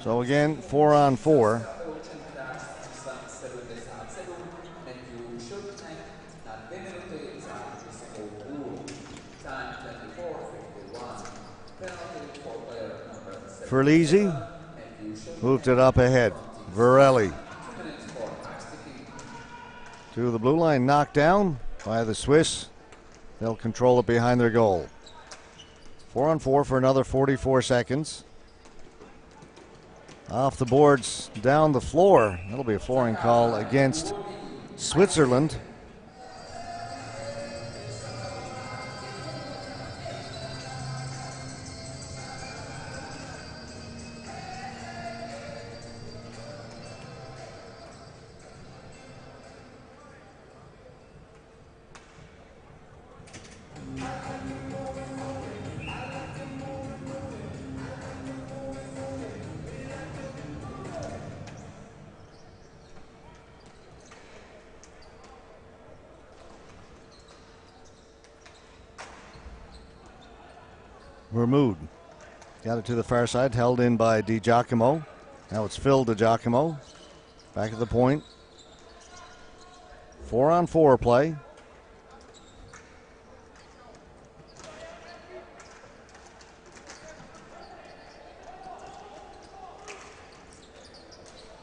So again, 4-on-4. Ferlizzi moved it up ahead. Varelli to the blue line, knocked down by the Swiss. They'll control it behind their goal. 4-on-4 for another 44 seconds. Off the boards, down the floor. That'll be a flooring call against Switzerland. Vermood got it to the far side, held in by Di Giacomo. Now it's Phil Di Giacomo back at the point. 4-on-4 play.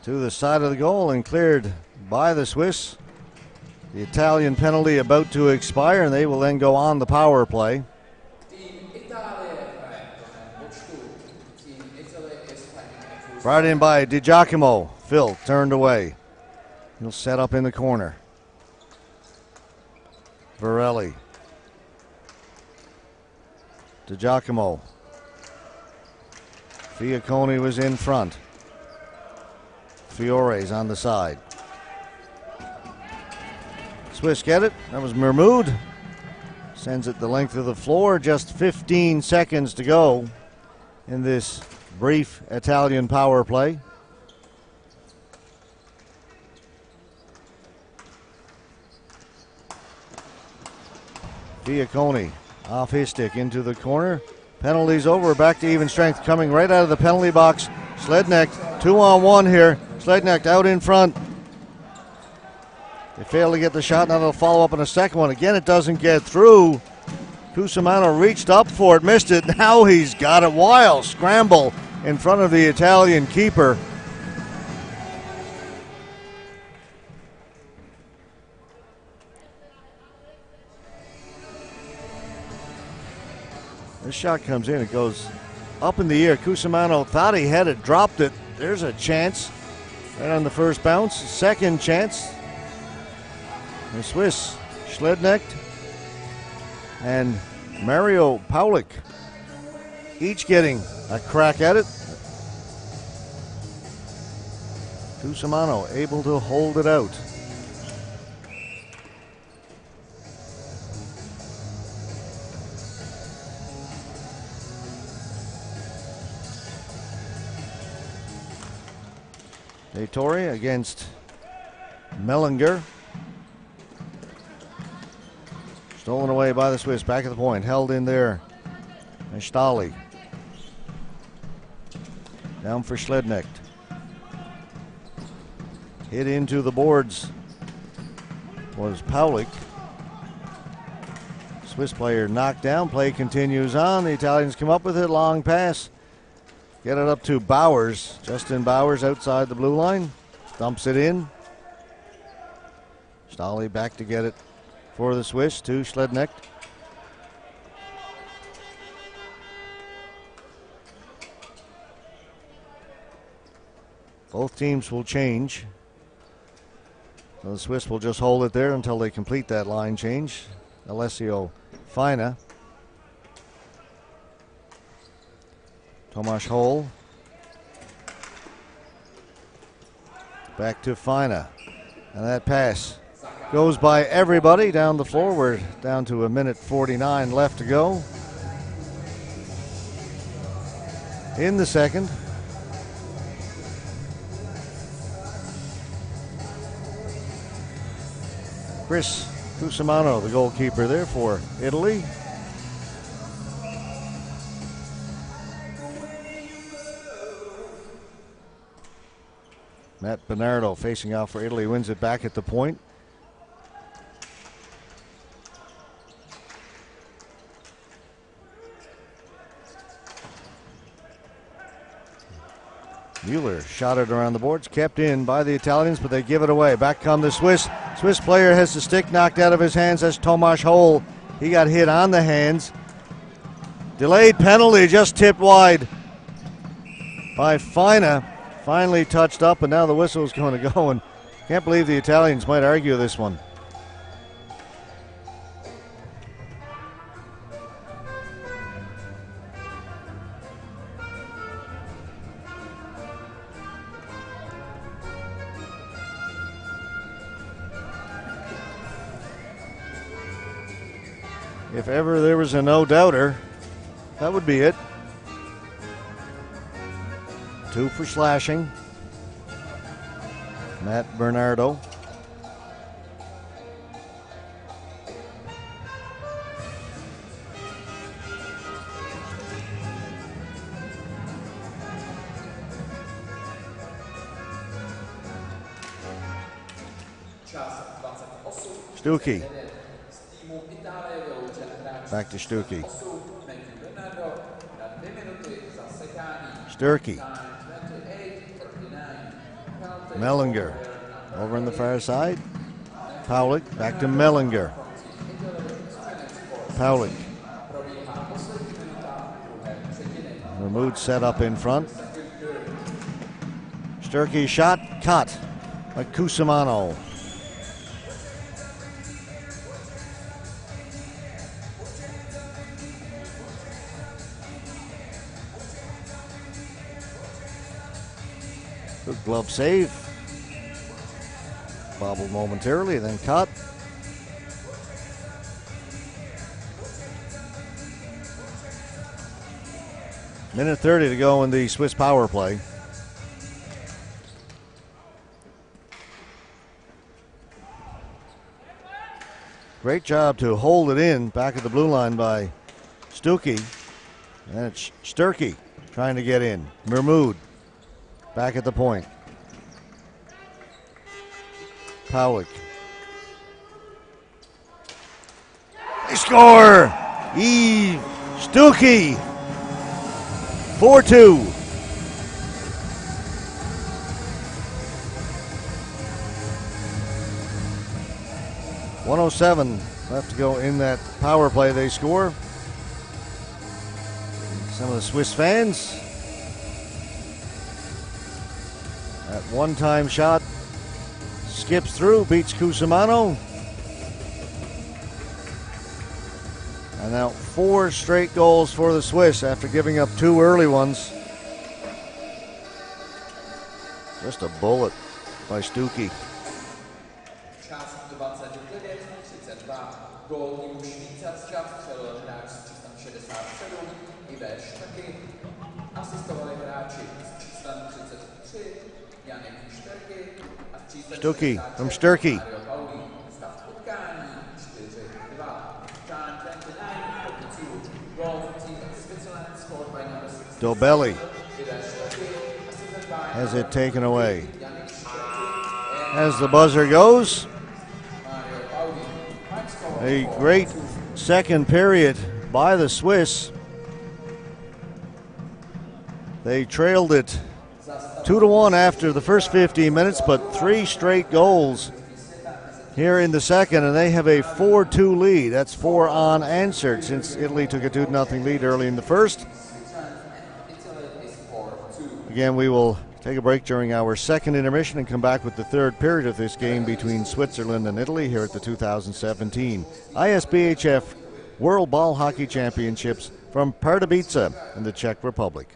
To the side of the goal and cleared by the Swiss. The Italian penalty about to expire, and they will then go on the power play. Brought in by Di Giacomo. Phil turned away. He'll set up in the corner. Varelli. Di Giacomo. Fiacconi was in front. Fiore's on the side. Swiss get it. That was Mermoud. Sends it the length of the floor. Just 15 seconds to go in this brief Italian power play. Fiacconi off his stick into the corner. Penalties over, back to even strength. Coming right out of the penalty box. Schlidnick, 2-on-1 here. Schlidnick out in front. They fail to get the shot. Now they'll follow up on a second one. Again, it doesn't get through. Cusimano reached up for it, missed it. Now he's got it. Wild scramble in front of the Italian keeper. This shot comes in. It goes up in the air. Cusimano thought he had it, dropped it. There's a chance right on the first bounce. Second chance. The Swiss, Schlidnick and Mario Paulik each getting a crack at it. Cusimano able to hold it out. Dettori against Mellinger. Stolen away by the Swiss. Back at the point. Held in there. And Stali. Down for Schlednecht. Hit into the boards was Paulik. Swiss player knocked down. Play continues on. The Italians come up with it. Long pass. Get it up to Bowers. Justin Bowers outside the blue line. Dumps it in. Stali back to get it for the Swiss to Schlednecht. Both teams will change. So the Swiss will just hold it there until they complete that line change. Alessio Fina. Tomasz Hole. Back to Fina. And that pass goes by everybody down the floor. We're down to 1:49 left to go in the second. Chris Cusimano, the goalkeeper there for Italy. Matt Bernardo facing off for Italy, wins it back at the point. Mueller shot it around the boards, kept in by the Italians, but they give it away. Back come the Swiss. Swiss player has the stick knocked out of his hands. That's Tomasz Hole. He got hit on the hands. Delayed penalty, just tipped wide by Fina. Finally touched up, and now the whistle is going to go. And can't believe the Italians might argue this one. If ever there was a no-doubter, that would be it. 2 for slashing. Matt Bernardo. Stuckey. Back to Stuckey. Sturkey. Mellinger over on the far side. Paulik back to Mellinger. Paulik. Vermood set up in front. Sturkey shot caught by Cusimano. Good glove save. Bobbled momentarily, then caught. Minute 30 to go in the Swiss power play. Great job to hold it in back at the blue line by Stuckey. And it's Sturkey trying to get in. Vermood back at the point. Paulik. They score! Stuckey. 4-2. .107 left to go in that power play. They score. Some of the Swiss fans. That one-time shot skips through, beats Cusimano. And now 4 straight goals for the Swiss after giving up 2 early ones. Just a bullet by Stuckey. Stuckey from Sturkey. Dobelli has it taken away. As the buzzer goes, a great second period by the Swiss. They trailed it 2-1 after the first 15 minutes, but 3 straight goals here in the second, and they have a 4-2 lead. That's 4 unanswered since Italy took a 2-0 lead early in the first. Again, we will take a break during our second intermission and come back with the third period of this game between Switzerland and Italy here at the 2017 ISBHF World Ball Hockey Championships from Pardubice in the Czech Republic.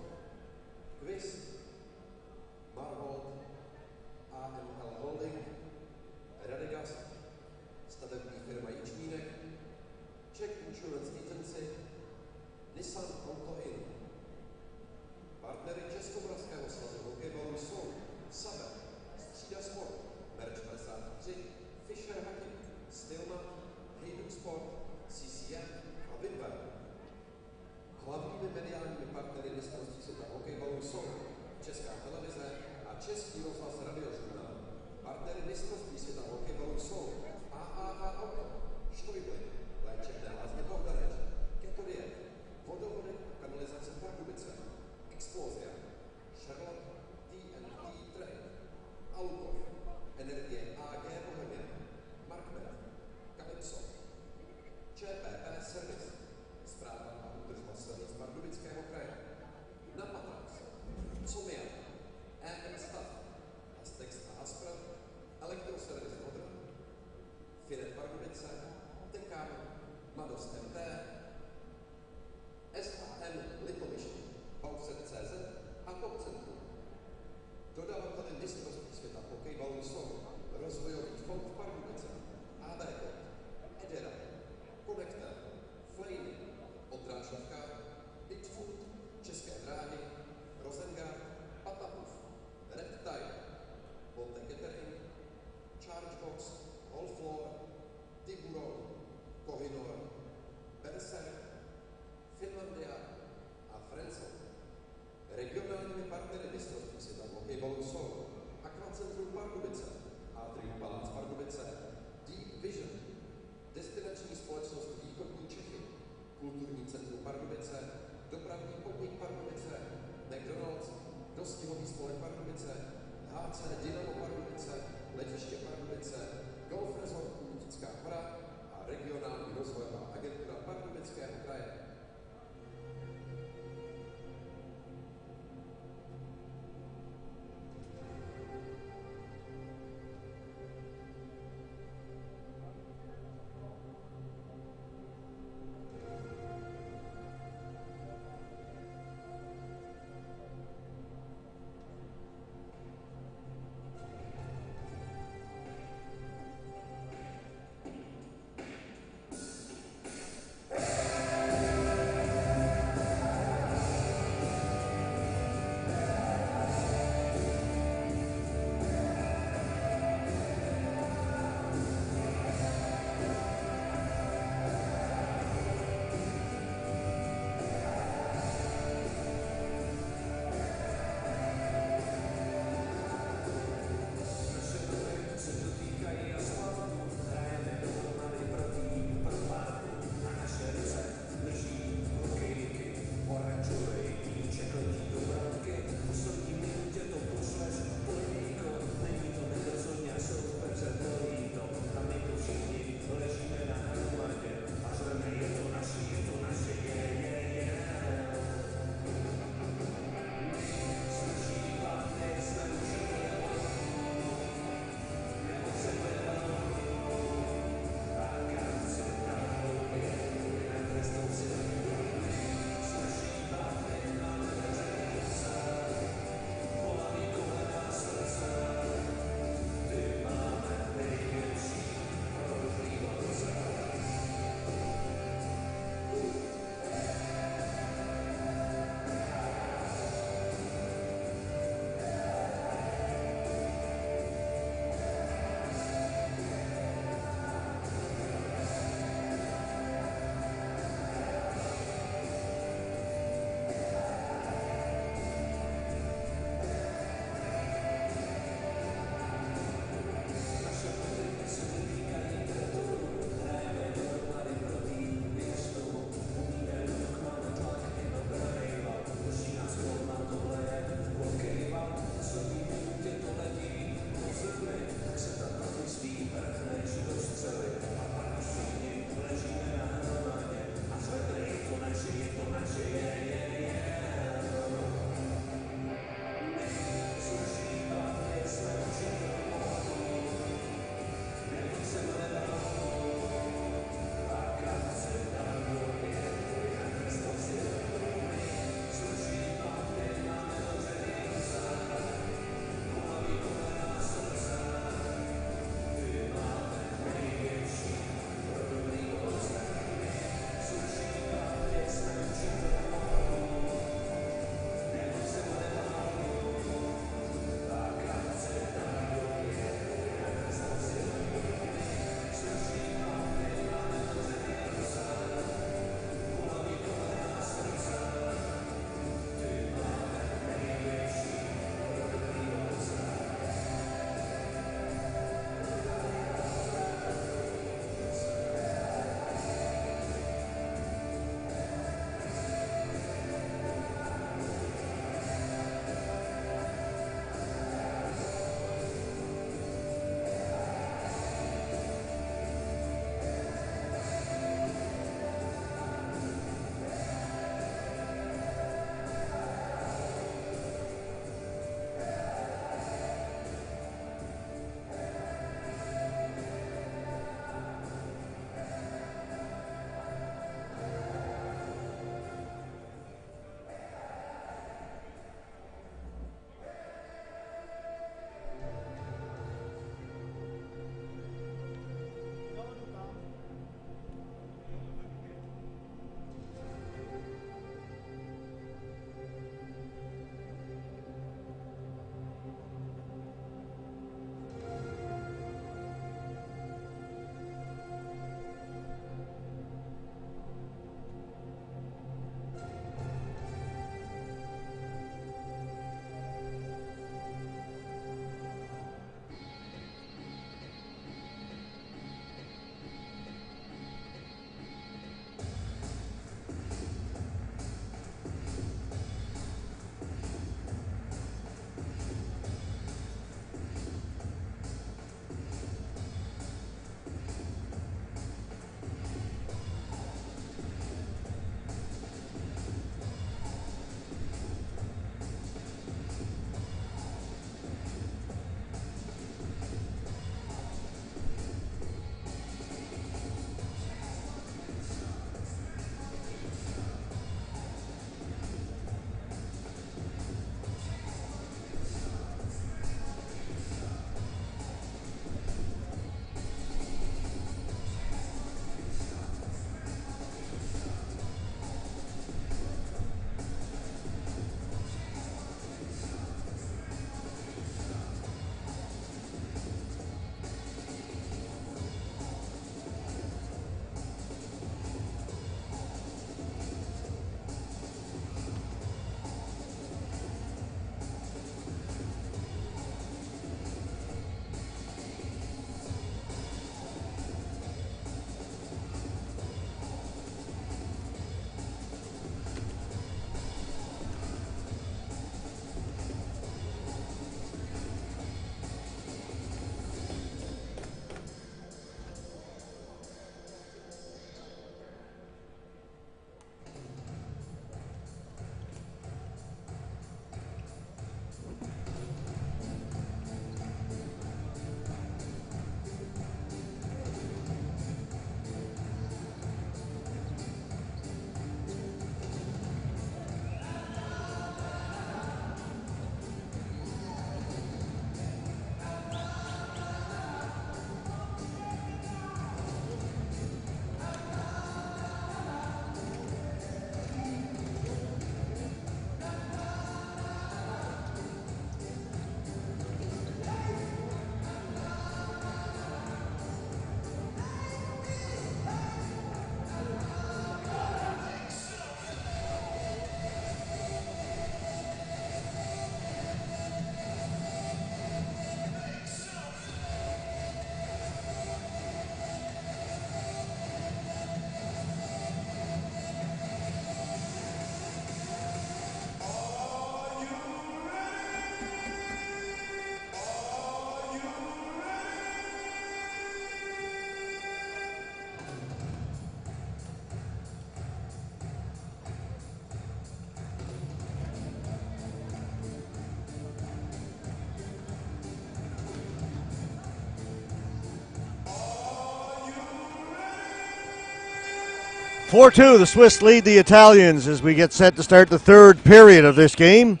4-2, the Swiss lead the Italians as we get set to start the third period of this game.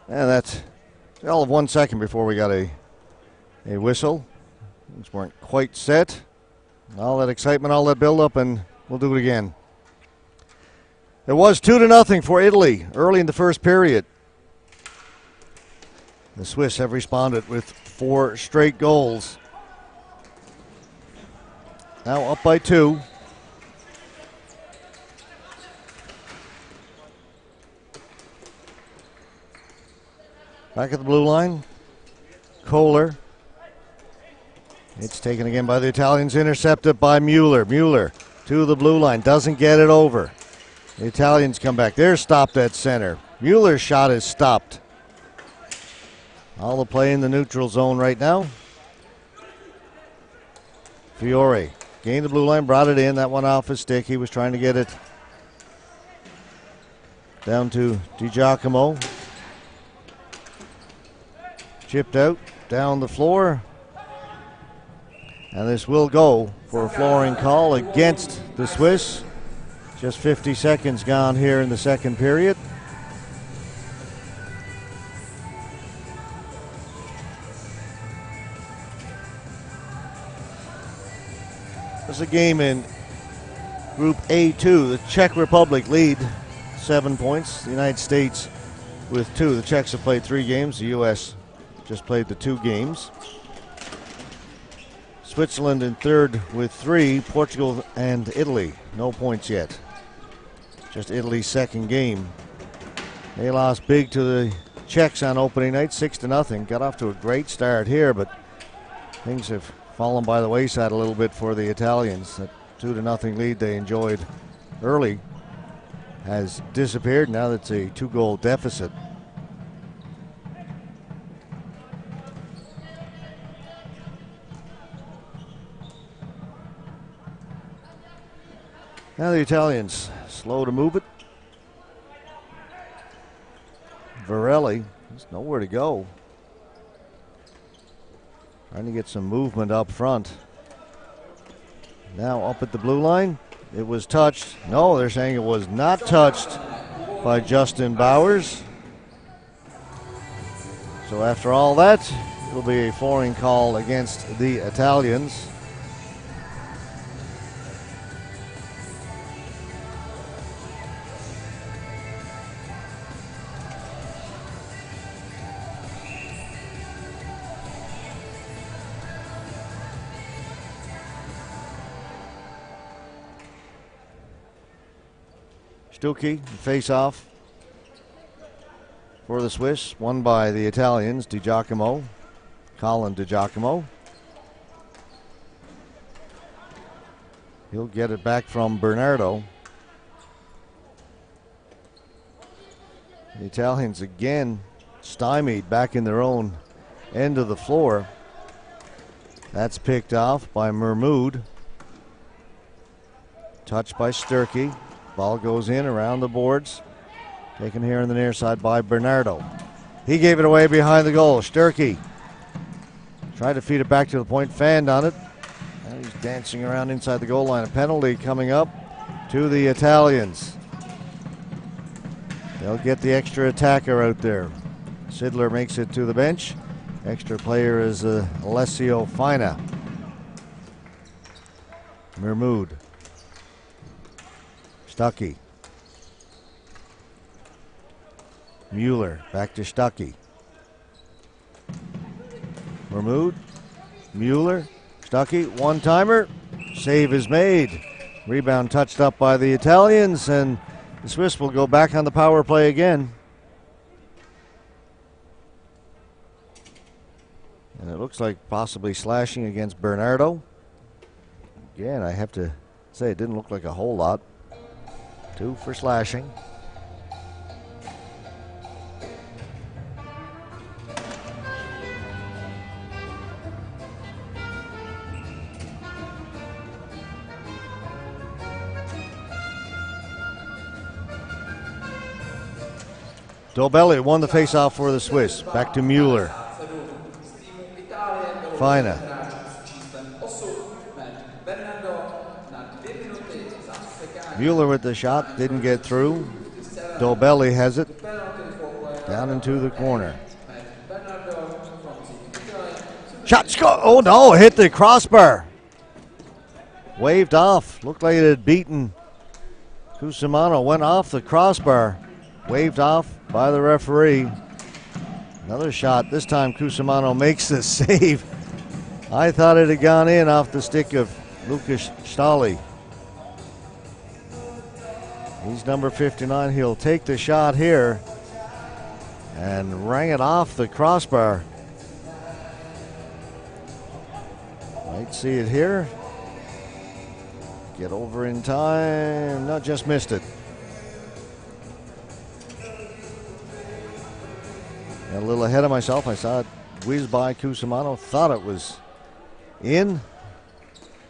And that's all of 1 second before we got a whistle. Things weren't quite set. All that excitement, all that build-up, and we'll do it again. It was 2-0 for Italy early in the first period. The Swiss have responded with 4 straight goals. Now up by 2. Back at the blue line, Kohler. It's taken again by the Italians, intercepted by Mueller. Mueller to the blue line, doesn't get it over. The Italians come back. They're stopped at center. Mueller's shot is stopped. All the play in the neutral zone right now. Fiore gained the blue line, brought it in. That one off his stick. He was trying to get it down to DiGiacomo. Chipped out, down the floor. And this will go for a flooring call against the Swiss. Just 50 seconds gone here in the second period. There's a game in Group A2. The Czech Republic lead 7 points. The United States with 2. The Czechs have played 3 games. The U.S. just played the 2 games. Switzerland in third with 3. Portugal and Italy, no points yet. Just Italy's second game. They lost big to the Czechs on opening night, 6-0. Got off to a great start here, but things have fallen by the wayside a little bit for the Italians. That 2-0 lead they enjoyed early has disappeared. Now that's a 2-goal deficit. Now the Italians slow to move it. Varelli, there's nowhere to go. Trying to get some movement up front. Now up at the blue line. It was touched. No, they're saying it was not touched by Justin Bowers. So after all that, it'll be a flooring call against the Italians. Stuckey, face-off for the Swiss, won by the Italians, DiGiacomo, Colin DiGiacomo. He'll get it back from Bernardo. The Italians again stymied back in their own end of the floor. That's picked off by Mermoud. Touched by Stuckey. Ball goes in around the boards. Taken here on the near side by Bernardo. He gave it away behind the goal. Stuckey tried to feed it back to the point, fanned on it. Now he's dancing around inside the goal line. A penalty coming up to the Italians. They'll get the extra attacker out there. Sidler makes it to the bench. Extra player is Alessio Fina. Mermoud. Stuckey. Mueller back to Stuckey. Mermoud. Mueller. Stuckey. One-timer. Save is made. Rebound touched up by the Italians, and the Swiss will go back on the power play again. And it looks like possibly slashing against Bernardo. Again, I have to say it didn't look like a whole lot. 2 for slashing. Dobelli won the faceoff for the Swiss. Back to Mueller. Fina. Mueller with the shot, didn't get through. Dobelli has it down into the corner. Shot, score! Oh no, hit the crossbar. Waved off. Looked like it had beaten Cusimano. Went off the crossbar. Waved off by the referee. Another shot. This time Cusimano makes the save. I thought it had gone in off the stick of Lukas Stali. He's number 59. He'll take the shot here and rang it off the crossbar. Might see it here. Get over in time. No, just missed it. Got a little ahead of myself. I saw it whiz by Cusimano. Thought it was in.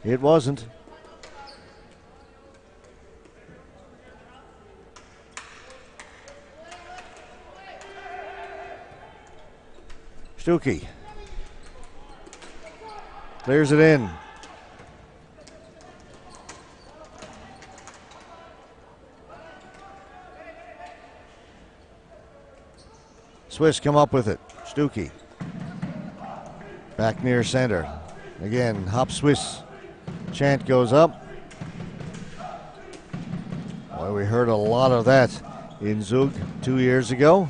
It wasn't. Stuckey clears it in. Swiss come up with it. Stuckey back near center. Again, Hop Swiss chant goes up. Boy, we heard a lot of that in Zug 2 years ago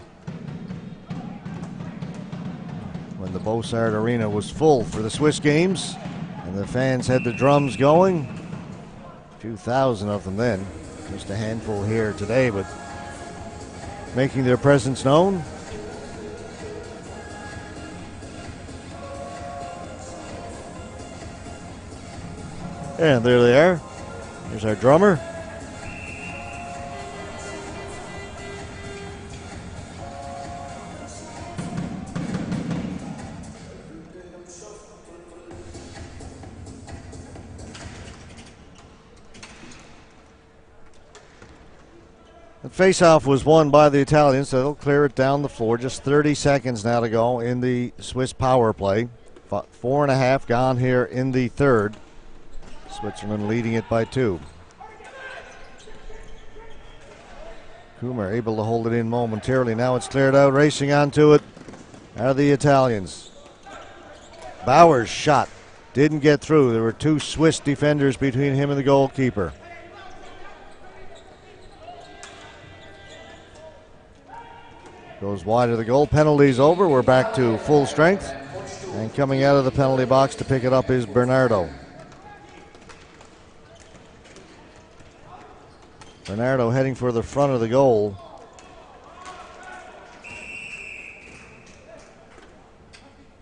when the Bossard Arena was full for the Swiss games and the fans had the drums going. A few thousand of them then. Just a handful here today, but making their presence known. And there they are. Here's our drummer. The face-off was won by the Italians, so they'll clear it down the floor. Just 30 seconds now to go in the Swiss power play. 4.5 gone here in the third. Switzerland leading it by 2. Kummer able to hold it in momentarily. Now it's cleared out. Racing onto it are the Italians. Bauer's shot didn't get through. There were 2 Swiss defenders between him and the goalkeeper. Goes wide of the goal. Penalty's over. We're back to full strength. And coming out of the penalty box to pick it up is Bernardo. Bernardo heading for the front of the goal.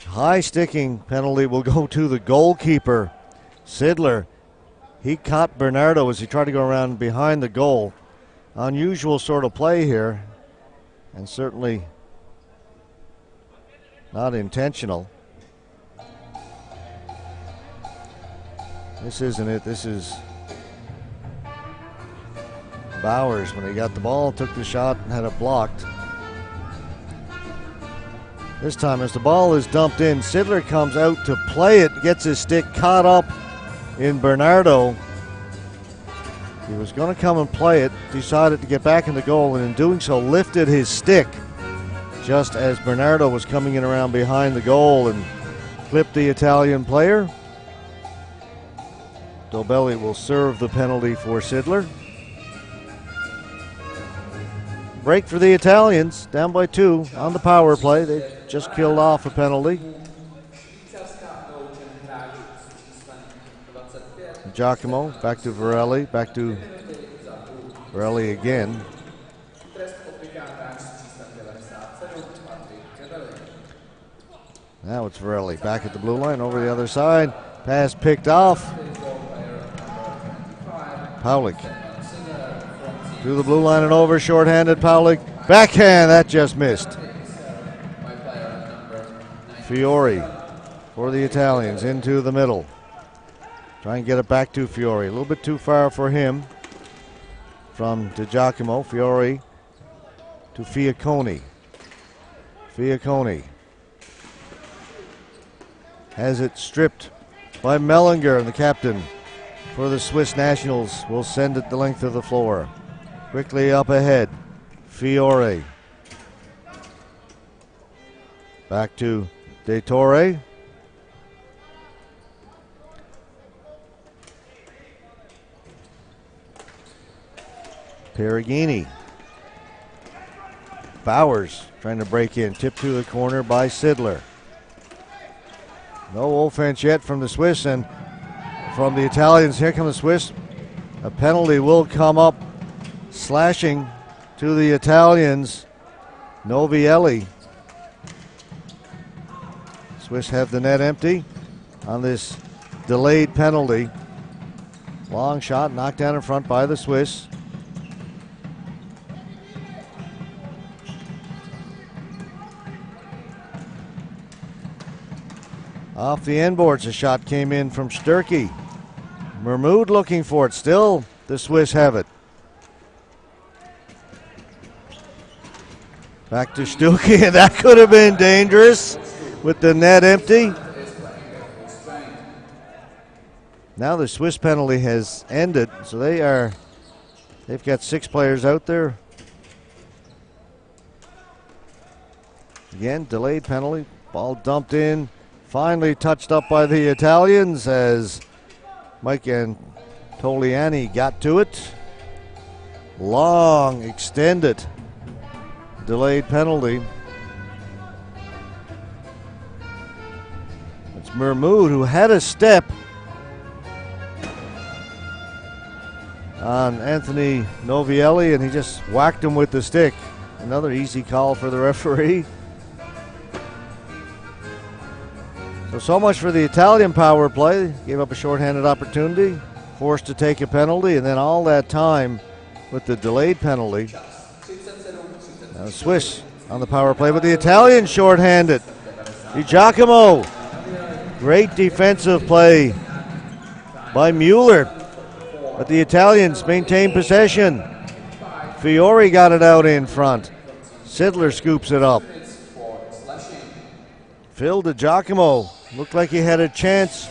High sticking penalty will go to the goalkeeper. Sidler, he caught Bernardo as he tried to go around behind the goal. Unusual sort of play here, and certainly not intentional. This isn't it. This is Bowers when he got the ball, took the shot and had it blocked. This time as the ball is dumped in, Sidler comes out to play it, gets his stick caught up in Bernardo. He was going to come and play it, decided to get back in the goal, and in doing so lifted his stick just as Bernardo was coming in around behind the goal and clipped the Italian player. Dobelli will serve the penalty for Sidler. Break for the Italians, down by 2 on the power play. They just killed off a penalty. Giacomo, back to Varelli, back to Varelli again. Now it's Varelli, back at the blue line, over the other side. Pass picked off. Paulik. To the blue line and over, shorthanded Paulik. Backhand, that just missed. Fiore for the Italians, into the middle. Try and get it back to Fiore. A little bit too far for him. From Di Giacomo, Fiore to Fiacconi. Fiacconi has it stripped by Mellinger, and the captain for the Swiss nationals will send it the length of the floor. Quickly up ahead, Fiore. Back to De Torre. Perugini. Bowers trying to break in. Tip to the corner by Sidler. No offense yet from the Swiss, and from the Italians. Here come the Swiss. A penalty will come up. Slashing to the Italians. Novielli. Swiss have the net empty on this delayed penalty. Long shot knocked down in front by the Swiss. Off the end boards, a shot came in from Sturkey. Mermoud looking for it. Still, the Swiss have it. Back to Stuckey, and that could have been dangerous with the net empty. Now the Swiss penalty has ended, so they've got 6 players out there. Again, delayed penalty. Ball dumped in. Finally touched up by the Italians as Mike Antoliani got to it. Long, extended, delayed penalty. It's Mermoud who had a step on Anthony Novielli, and he just whacked him with the stick. Another easy call for the referee. So much for the Italian power play. Gave up a shorthanded opportunity, forced to take a penalty, and then all that time with the delayed penalty. Now the Swiss on the power play, but the Italians shorthanded. Giacomo. Great defensive play by Mueller, but the Italians maintain possession. Fiore got it out in front. Sidler scoops it up. Phil DiGiacomo looked like he had a chance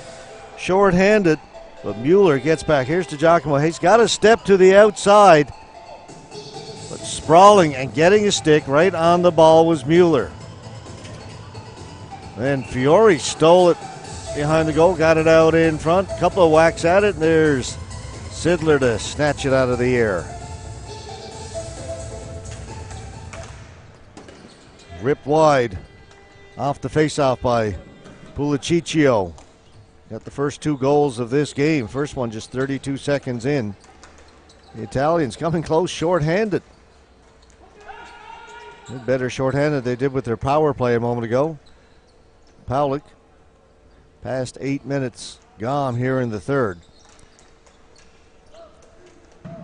short-handed, but Mueller gets back. Here's DiGiacomo. He's got a step to the outside, but sprawling and getting a stick right on the ball was Mueller. Then Fiore stole it behind the goal, got it out in front. Couple of whacks at it, and there's Sidler to snatch it out of the air. Ripped wide off the faceoff by Pulicicio. Got the first 2 goals of this game. First one just 32 seconds in. The Italians coming close short-handed. Better short-handed they did with their power play a moment ago. Paulik, past 8 minutes gone here in the third.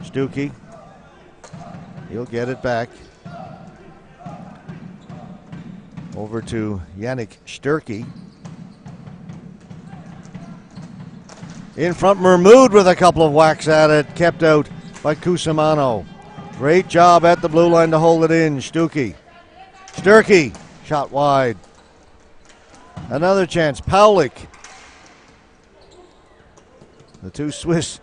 Stuckey, he'll get it back. Over to Yannick Sturkey. In front, Mermoud with a couple of whacks at it. Kept out by Cusimano. Great job at the blue line to hold it in. Sturkey. Shot wide. Another chance. Paulik. The 2 Swiss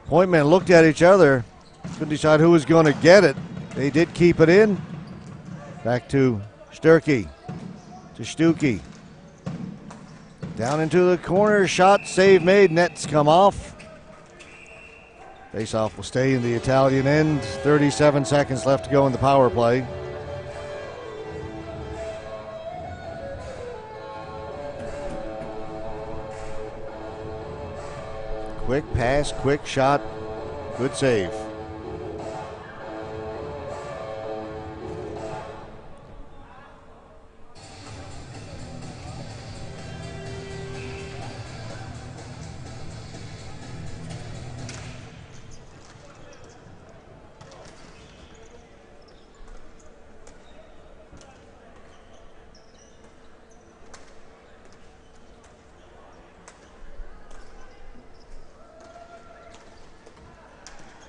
point men looked at each other. Couldn't decide who was going to get it. They did keep it in. Back to Sturkey. To Stuckey. Down into the corner. Shot, save made. Nets come off. Face-off will stay in the Italian end. 37 seconds left to go in the power play. Quick pass, quick shot. Good save.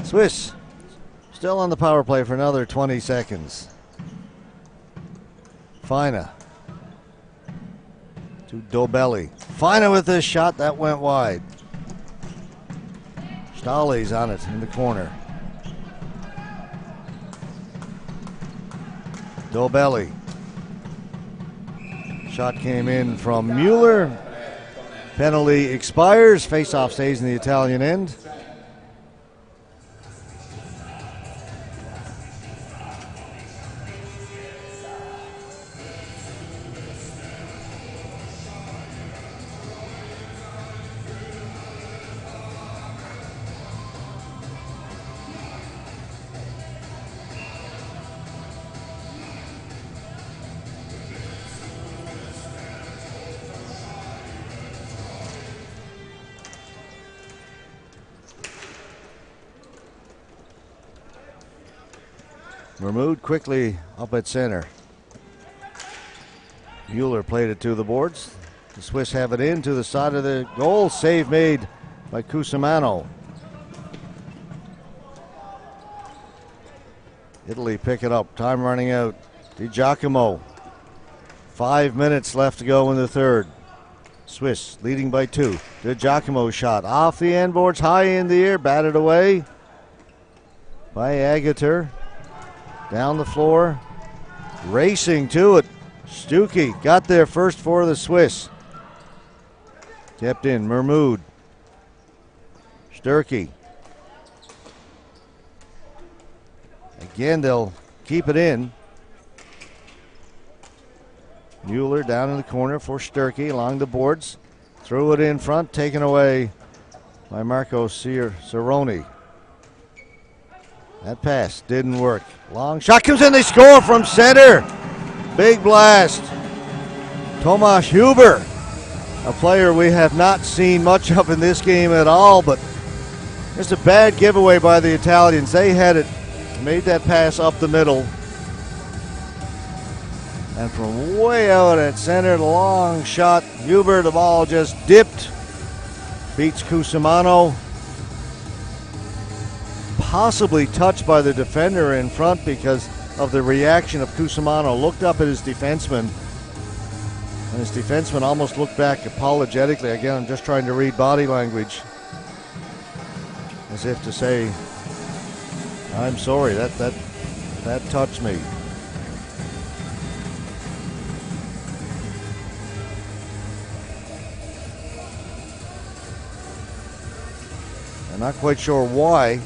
Swiss still on the power play for another 20 seconds. Fina to Dobelli. Fina with this shot that went wide. Stahle's on it in the corner. Dobelli. Shot came in from Mueller. Penalty expires. Face-off stays in the Italian end. Vermouth quickly up at center. Mueller played it to the boards. The Swiss have it in to the side of the goal. Save made by Cusimano. Italy pick it up. Time running out. Di Giacomo. 5 minutes left to go in the third. Swiss leading by 2. Di Giacomo shot off the end boards, high in the air, batted away by Agater. Down the floor, racing to it. Stuckey got there first for the Swiss. Kept in, Mermoud. Sturkey. Again, they'll keep it in. Mueller down in the corner for Sturkey along the boards. Threw it in front, taken away by Marco Cerrone. That pass didn't work. Long shot comes in, they score from center. Big blast. Tomas Huber, a player we have not seen much of in this game at all, but just a bad giveaway by the Italians. They had it, made that pass up the middle. And from way out at center, the long shot. Huber, the ball just dipped. Beats Cusimano. Possibly touched by the defender in front because of the reaction of Cusimano. Looked up at his defenseman, and his defenseman almost looked back apologetically. Again, I'm just trying to read body language, as if to say, I'm sorry, that touched me. I'm not quite sure why,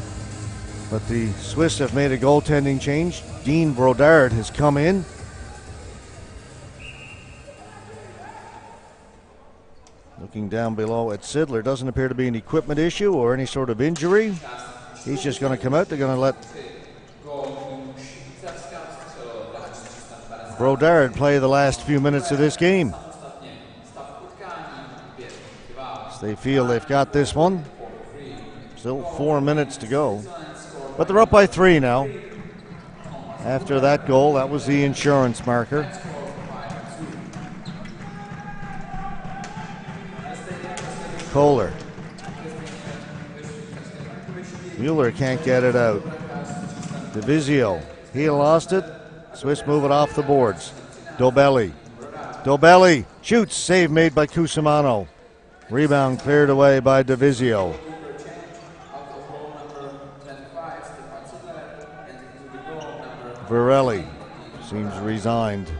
but the Swiss have made a goaltending change. Dean Brodard has come in. Looking down below at Sidler, doesn't appear to be an equipment issue or any sort of injury. He's just going to come out. They're going to let Brodard play the last few minutes of this game. So they feel they've got this one. Still 4 minutes to go. But they're up by 3 now. After that goal, that was the insurance marker. Kohler. Mueller can't get it out. Divisio. He lost it. Swiss move it off the boards. Dobelli. Dobelli shoots. Save made by Cusimano. Rebound cleared away by Divisio. Varelli seems resigned.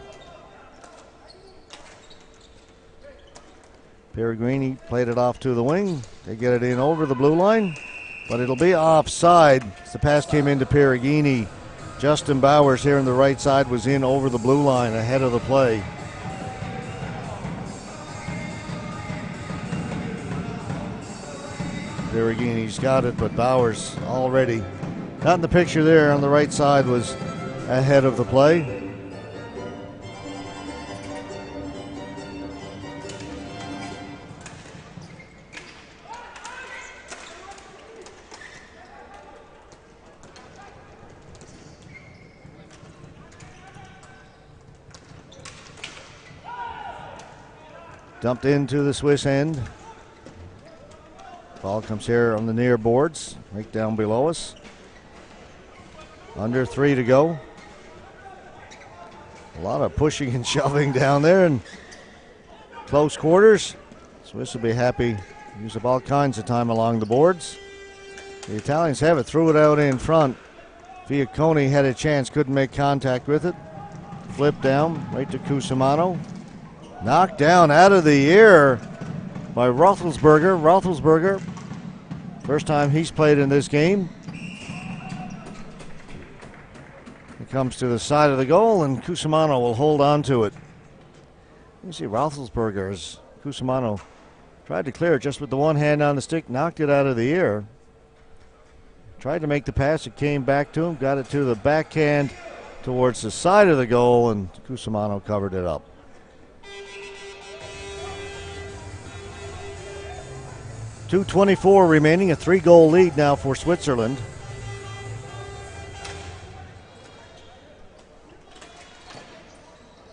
Peregrini played it off to the wing. They get it in over the blue line, but it'll be offside. The pass came into Peregrini. Justin Bowers here on the right side was in over the blue line ahead of the play. Peregrini's got it, but Bowers already not in the picture there on the right side was ahead of the play. Dumped into the Swiss end. Ball comes here on the near boards, right down below us. Under 3 to go. A lot of pushing and shoving down there in close quarters. Swiss will be happy. Use up all kinds of time along the boards. The Italians have it, threw it out in front. Fiacconi had a chance, couldn't make contact with it. Flip down, right to Cusimano. Knocked down out of the air by Roethlisberger. Roethlisberger, first time he's played in this game. He comes to the side of the goal, and Cusimano will hold on to it. You see Roethlisberger as Cusimano tried to clear it just with the one hand on the stick, knocked it out of the air. Tried to make the pass, it came back to him, got it to the backhand towards the side of the goal, and Cusimano covered it up. .224 remaining, a 3-goal lead now for Switzerland.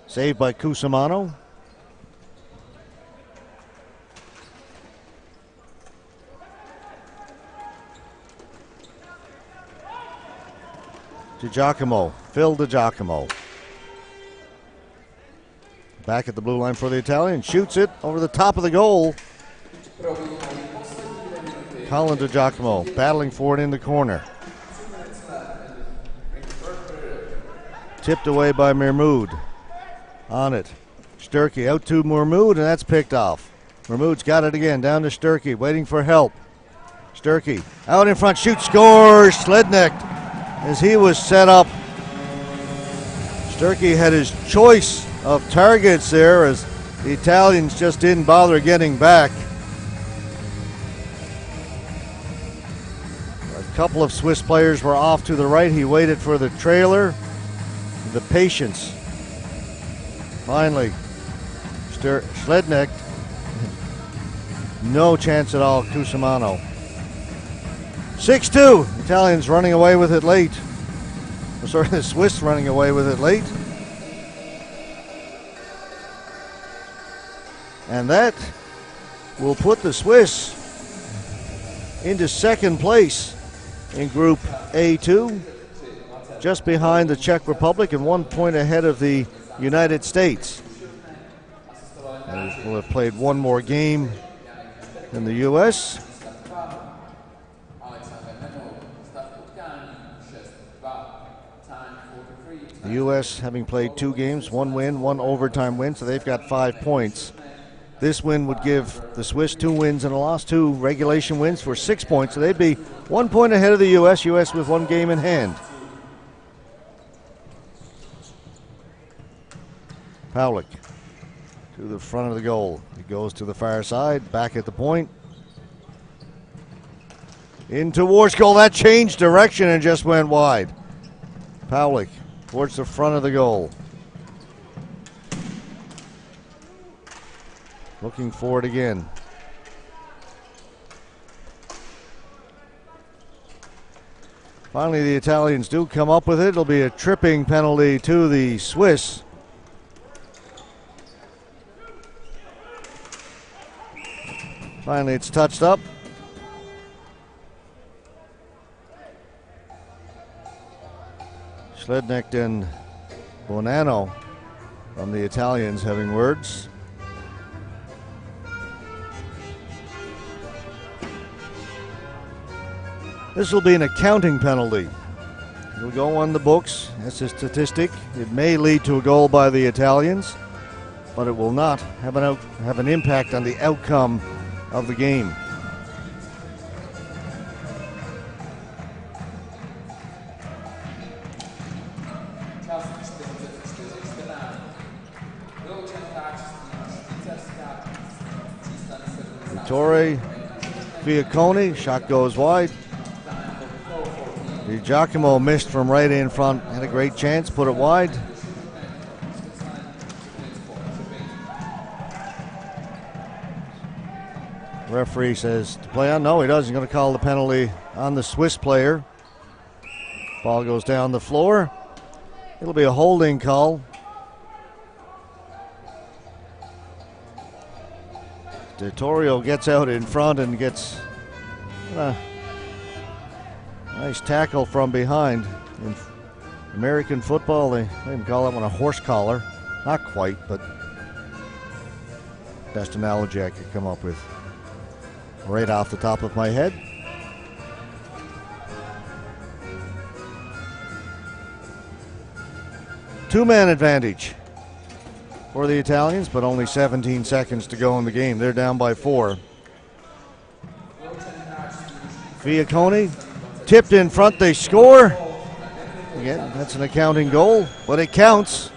Saved by Cusimano. To Giacomo, Phil to Giacomo. Back at the blue line for the Italian, shoots it over the top of the goal. Colin to Giacomo, battling for it in the corner. Tipped away by Mermoud. On it, Sturkey out to Mermoud, and that's picked off. Mermoud's got it again, down to Sturkey, waiting for help. Sturkey out in front, shoots, scores. Slednik, as he was set up. Sturkey had his choice of targets there as the Italians just didn't bother getting back. A couple of Swiss players were off to the right. He waited for the trailer. The patience. Finally, Slednik, no chance at all. Cusimano. 6-2. Italians running away with it late. Sorry, the Swiss running away with it late. And that will put the Swiss into second place in Group A2, just behind the Czech Republic and 1 point ahead of the United States. And we'll have played one more game in the U.S. The U.S. having played 2 games, 1 win, 1 overtime win, so they've got 5 points. This win would give the Swiss 2 wins and a loss, 2 regulation wins for 6 points, so they'd be 1 point ahead of the U.S., U.S. with 1 game in hand. Pawlik to the front of the goal. He goes to the far side, back at the point. In towards goal. That changed direction and just went wide. Pawlik towards the front of the goal. Looking for it again. Finally, the Italians do come up with it. It'll be a tripping penalty to the Swiss. Finally, it's touched up. Slednik and Bonanno from the Italians having words. This will be an accounting penalty. It will go on the books as a statistic. It may lead to a goal by the Italians, but it will not have an impact on the outcome of the game. Vittore Fiacconi, shot goes wide. Di Giacomo missed from right in front, had a great chance, put it wide. Referee says to play on. No, he doesn't. He's going to call the penalty on the Swiss player. Ball goes down the floor. It'll be a holding call. Vittorio gets out in front and gets a nice tackle from behind. In American football, they even call that one a horse collar. Not quite, but best analogy I could come up with right off the top of my head. two-man advantage for the Italians, but only 17 seconds to go in the game. They're down by 4. Fiacconi tipped in front, they score. Again, that's an accounting goal, but it counts.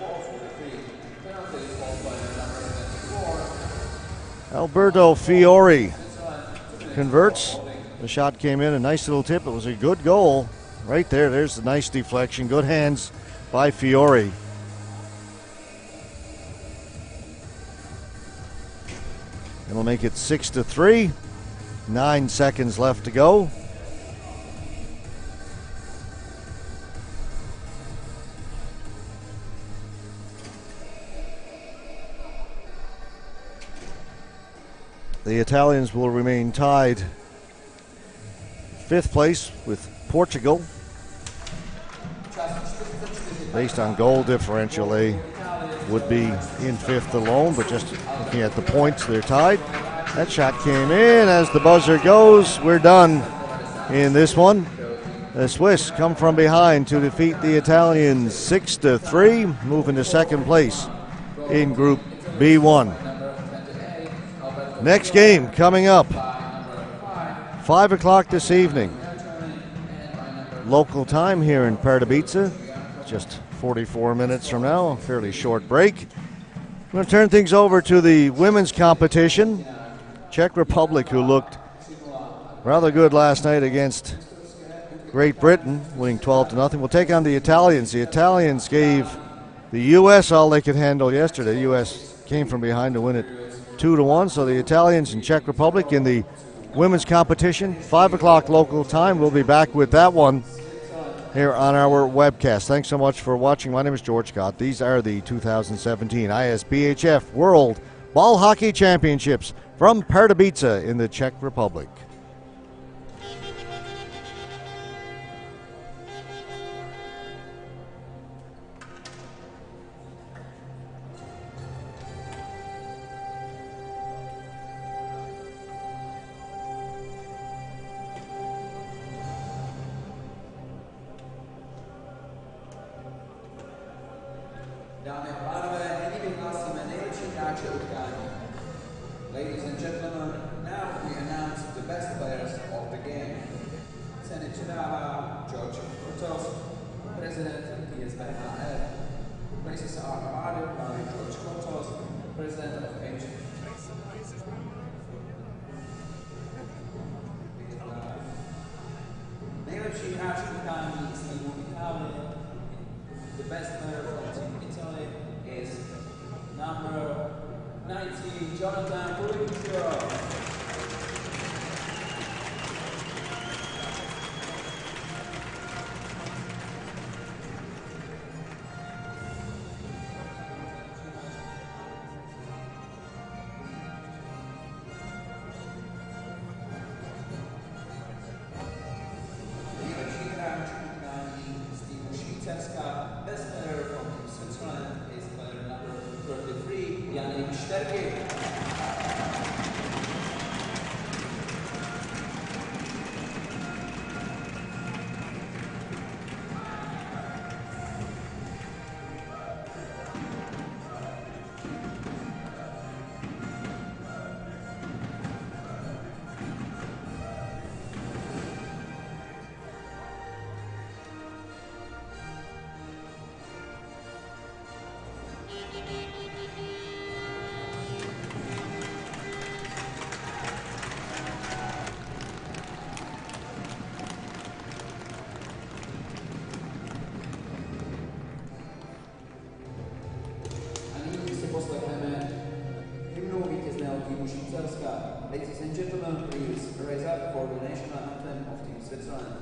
Alberto Fiore converts. The shot came in, a nice little tip. It was a good goal right there. There's the nice deflection. Good hands by Fiore. It'll make it 6-3. 9 seconds left to go. The Italians will remain tied 5th place with Portugal. Based on goal differential, they would be in 5th alone, but just looking at the points, they're tied. That shot came in as the buzzer goes. We're done in this one. The Swiss come from behind to defeat the Italians 6-3, moving to 2nd place in Group B1. Next game coming up, 5 o'clock this evening. Local time here in Pardubice, just 44 minutes from now, a fairly short break. I'm going to turn things over to the women's competition. Czech Republic, who looked rather good last night against Great Britain, winning 12-0, will take on the Italians. The Italians gave the U.S. all they could handle yesterday. The U.S. came from behind to win it 2-1, so the Italians and Czech Republic in the women's competition, 5 o'clock local time. We'll be back with that one here on our webcast. Thanks so much for watching. My name is George Scott. These are the 2017 ISBHF World Ball Hockey Championships from Pardubice in the Czech Republic. Dámy a pánové, nyní vyhlásíme nejlepší hráče utkání. Ladies and gentlemen, now we announce the best players of the game. Ceny předává George Kurtos, president ISBHF. Places are awarded by George Kurtos, president of H. Nejlepší hráč utkání z týmu Itálie. The best player from Team Italy is number 19, Jonathan Pulicio. Best player from Switzerland is player number 33, Yannick Sterke. Ladies and gentlemen, please raise up for the national anthem of Team Switzerland.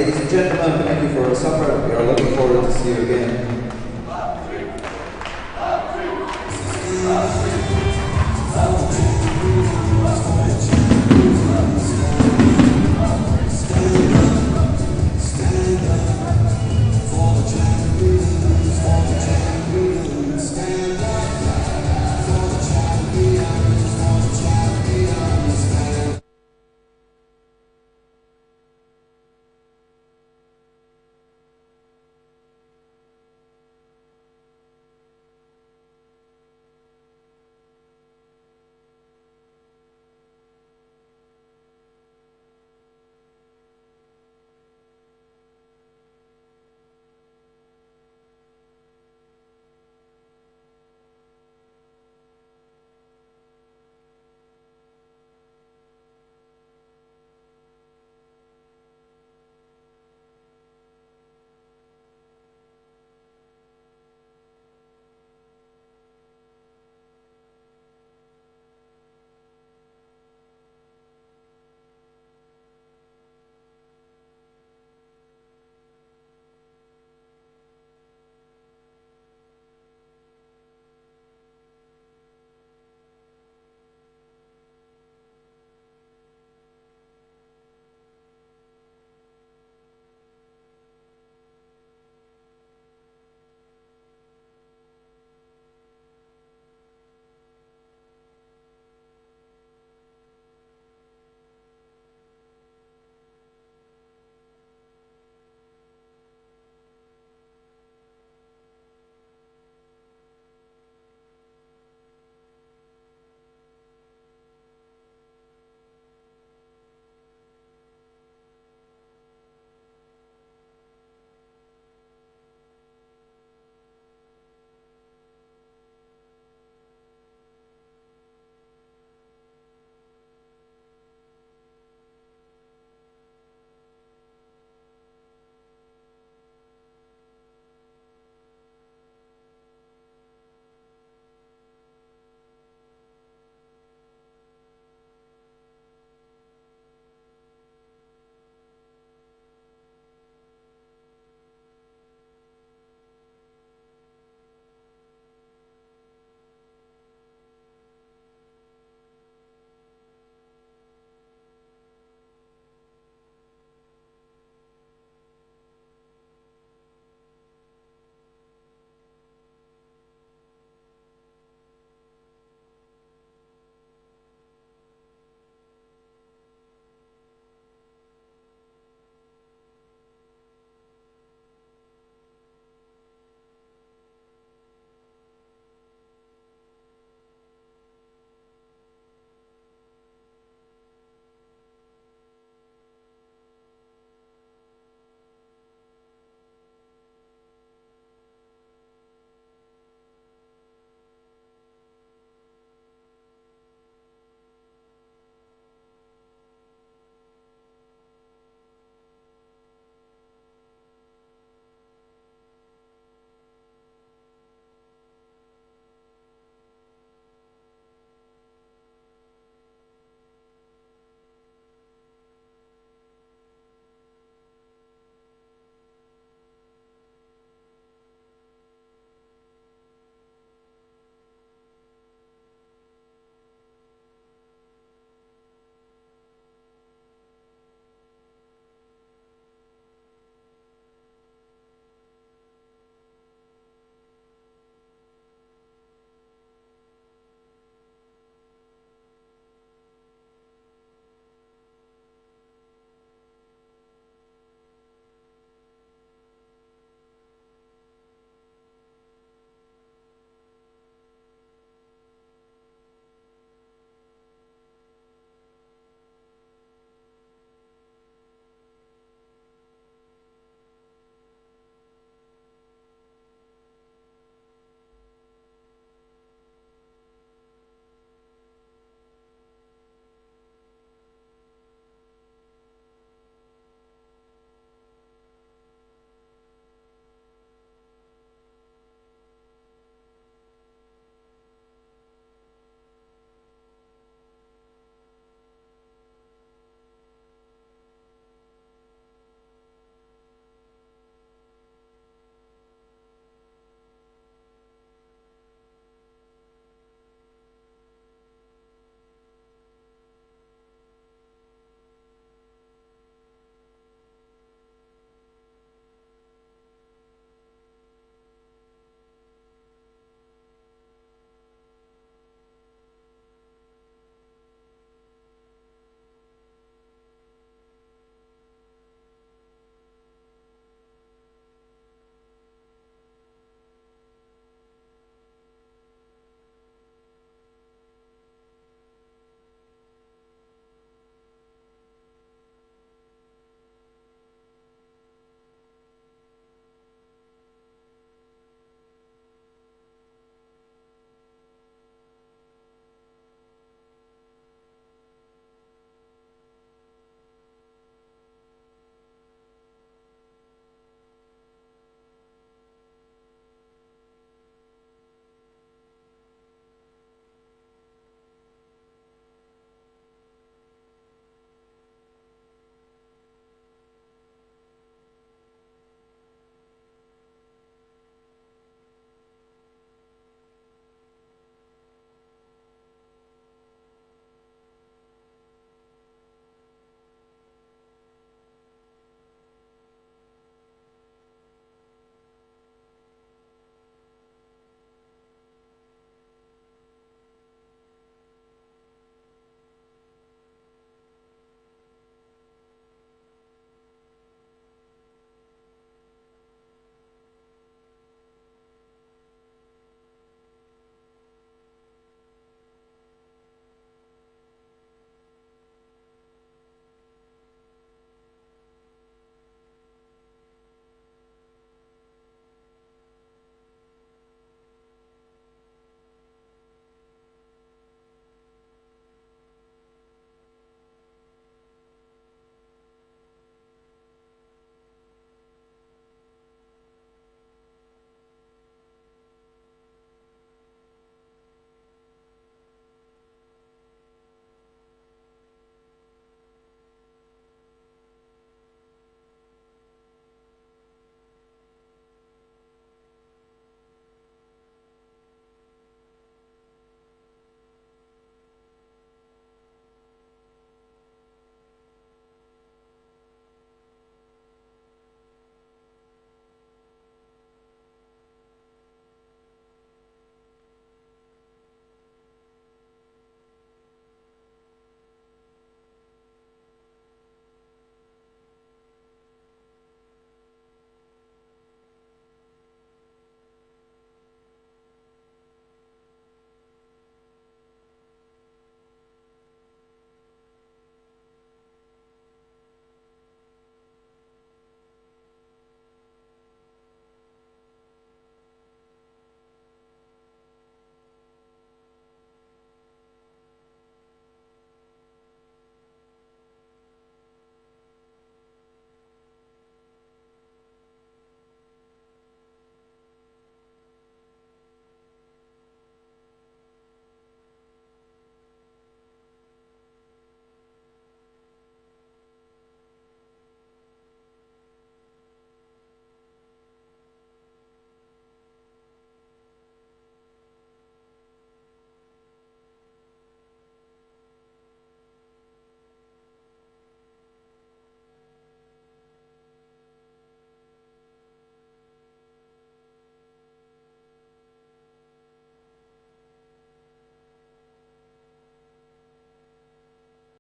Ladies and gentlemen, thank you for your support. We are looking forward to see you again.